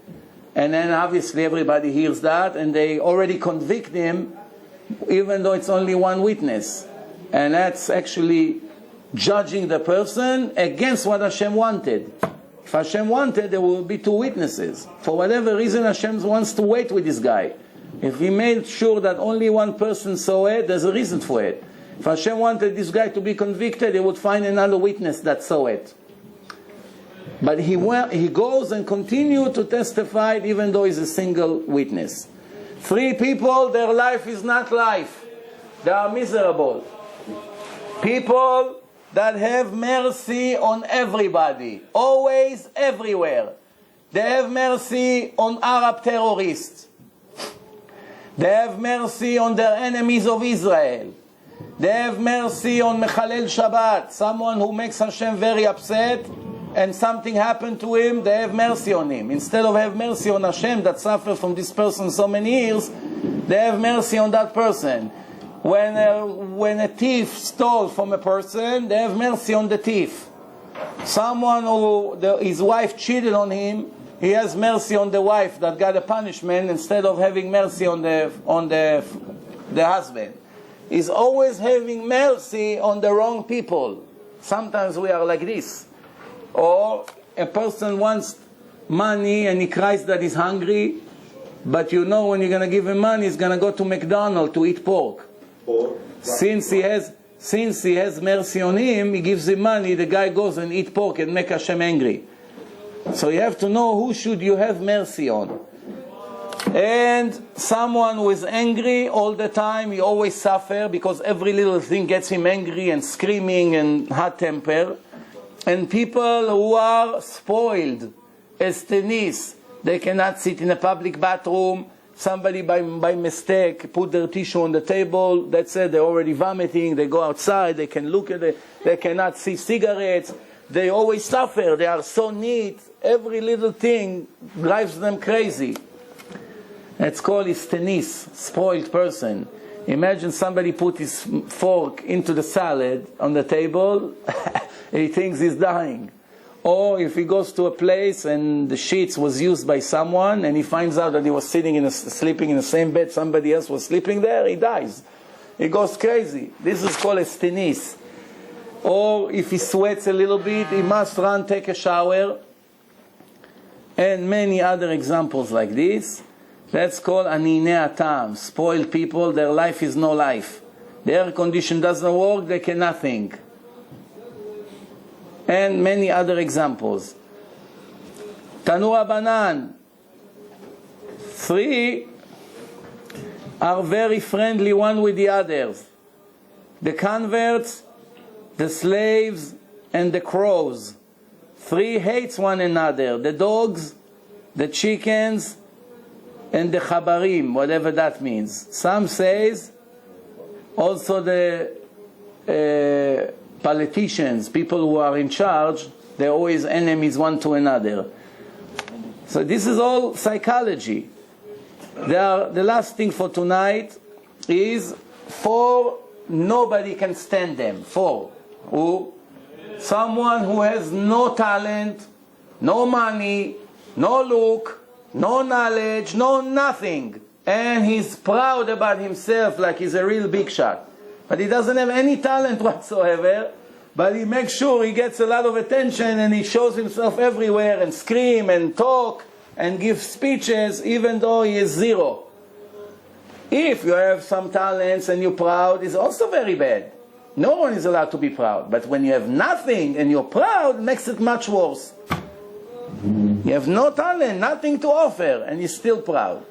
And then obviously everybody hears that, and they already convict him, even though it's only 1 witness. And that's actually judging the person against what Hashem wanted. If Hashem wanted, there will be 2 witnesses. For whatever reason, Hashem wants to wait with this guy. If he made sure that only 1 person saw it, there's a reason for it. If Hashem wanted this guy to be convicted, he would find another witness that saw it. But he goes and continues to testify even though he's a single witness. 3 people, their life is not life. They are miserable. People that have mercy on everybody. Always, everywhere. They have mercy on Arab terrorists. They have mercy on their enemies of Israel. They have mercy on Mechalel Shabbat, someone who makes Hashem very upset, and something happened to him, they have mercy on him. Instead of have mercy on Hashem that suffered from this person so many years, they have mercy on that person. When a thief stole from a person, they have mercy on the thief. Someone his wife cheated on him, he has mercy on the wife that got a punishment instead of having mercy on the husband. He's always having mercy on the wrong people. Sometimes we are like this. Or a person wants money and he cries that he's hungry, but you know when you're going to give him money, he's going to go to McDonald's to eat pork. Since he has mercy on him, he gives him money, the guy goes and eat pork and make Hashem angry. So you have to know who should you have mercy on. And someone who is angry all the time, he always suffer because every little thing gets him angry and screaming and hot temper. And people who are spoiled, as tennis, they cannot sit in a public bathroom. Somebody by mistake put their tissue on the table, that's it, they're already vomiting, they go outside, they can look at it, they cannot see cigarettes, they always suffer, they are so neat, every little thing drives them crazy. It's called istenis, spoiled person. Imagine somebody put his fork into the salad on the table, he thinks he's dying. Or if he goes to a place and the sheets was used by someone and he finds out that he was sleeping in the same bed somebody else was sleeping there, he dies. He goes crazy. This is called a stenis. Or if he sweats a little bit, he must run, take a shower. And many other examples like this. That's called aninei atam, spoiled people, their life is no life. The air condition doesn't work, they cannot think. And many other examples. Tanu Rabbanan, 3 are very friendly one with the others. The converts, the slaves, and the crows. 3 hates one another. The dogs, the chickens, and the chabarim, whatever that means. Some says also the politicians, people who are in charge, they're always enemies one to another. So this is all psychology. The last thing for tonight is 4, nobody can stand them. 4. Who? Someone who has no talent, no money, no look, no knowledge, no nothing. And he's proud about himself like he's a real big shot. But he doesn't have any talent whatsoever, but he makes sure he gets a lot of attention and he shows himself everywhere and scream and talk and give speeches even though he is 0. If you have some talents and you're proud, it's also very bad. No one is allowed to be proud. But when you have nothing and you're proud, it makes it much worse. You have no talent, nothing to offer, and you're still proud.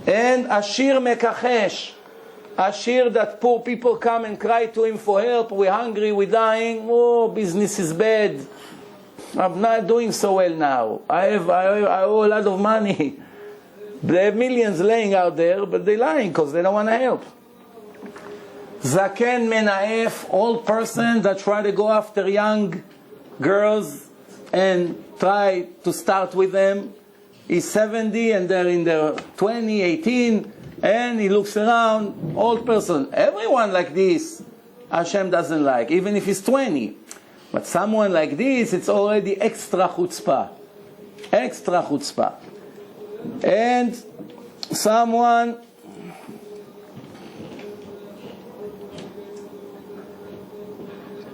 And Ashir Mekachesh. Ashir, that poor people come and cry to him for help. We're hungry, we're dying. Oh, business is bad. I'm not doing so well now. I owe a lot of money. They have millions laying out there, but they're lying because they don't want to help. Zaken Menaef, old person that try to go after young girls and try to start with them. He's 70 and they're in their 20, 18. And he looks around, old person, everyone like this, Hashem doesn't like, even if he's 20. But someone like this, it's already extra chutzpah. Extra chutzpah. And someone,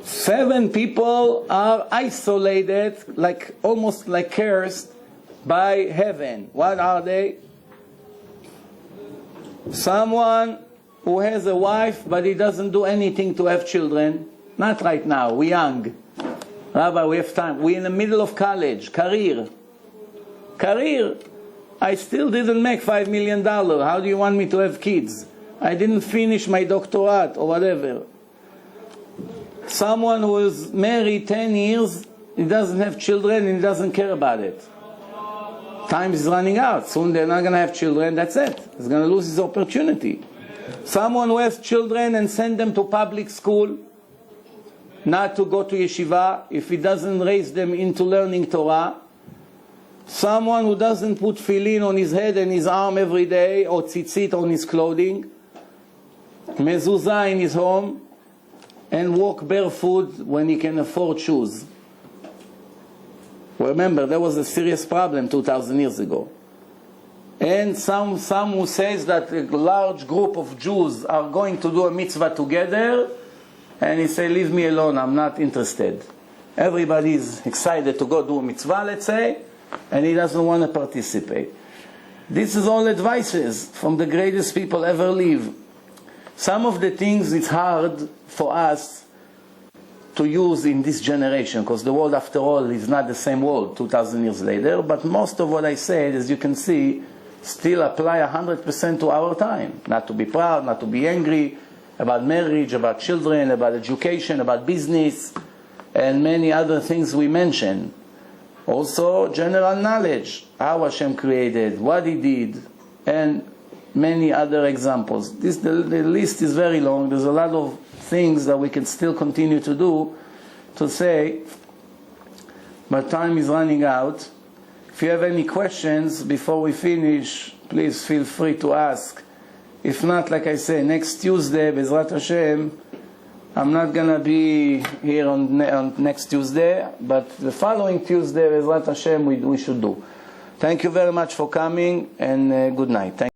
seven people are isolated, like almost like cursed by heaven. What are they? Someone who has a wife, but he doesn't do anything to have children. Not right now, we're young. Rabbi, we have time. We're in the middle of college, career. I still didn't make $5 million. How do you want me to have kids? I didn't finish my doctorate or whatever. Someone who is married 10 years, he doesn't have children and he doesn't care about it. Time is running out. Soon they're not going to have children. That's it. He's going to lose his opportunity. Someone who has children and send them to public school, not to go to yeshiva, if he doesn't raise them into learning Torah. Someone who doesn't put tefillin on his head and his arm every day, or tzitzit on his clothing, mezuzah in his home, and walk barefoot when he can afford shoes. Remember, there was a serious problem 2,000 years ago. And some who says that a large group of Jews are going to do a mitzvah together, and he say, leave me alone, I'm not interested. Everybody is excited to go do a mitzvah, let's say, and he doesn't want to participate. This is all advices from the greatest people ever live. Some of the things it's hard for us to use in this generation, because the world, after all, is not the same world 2,000 years later, but most of what I said, as you can see, still apply 100% to our time. Not to be proud, not to be angry, about marriage, about children, about education, about business, and many other things we mentioned. Also, general knowledge, how Hashem created, what He did, and many other examples. The list is very long. There's a lot of things that we can still continue to do, to say, but time is running out. If you have any questions before we finish, please feel free to ask. If not, like I say, next Tuesday, Bezrat Hashem, I'm not going to be here on next Tuesday, but the following Tuesday, Bezrat Hashem, we should do. Thank you very much for coming, and good night.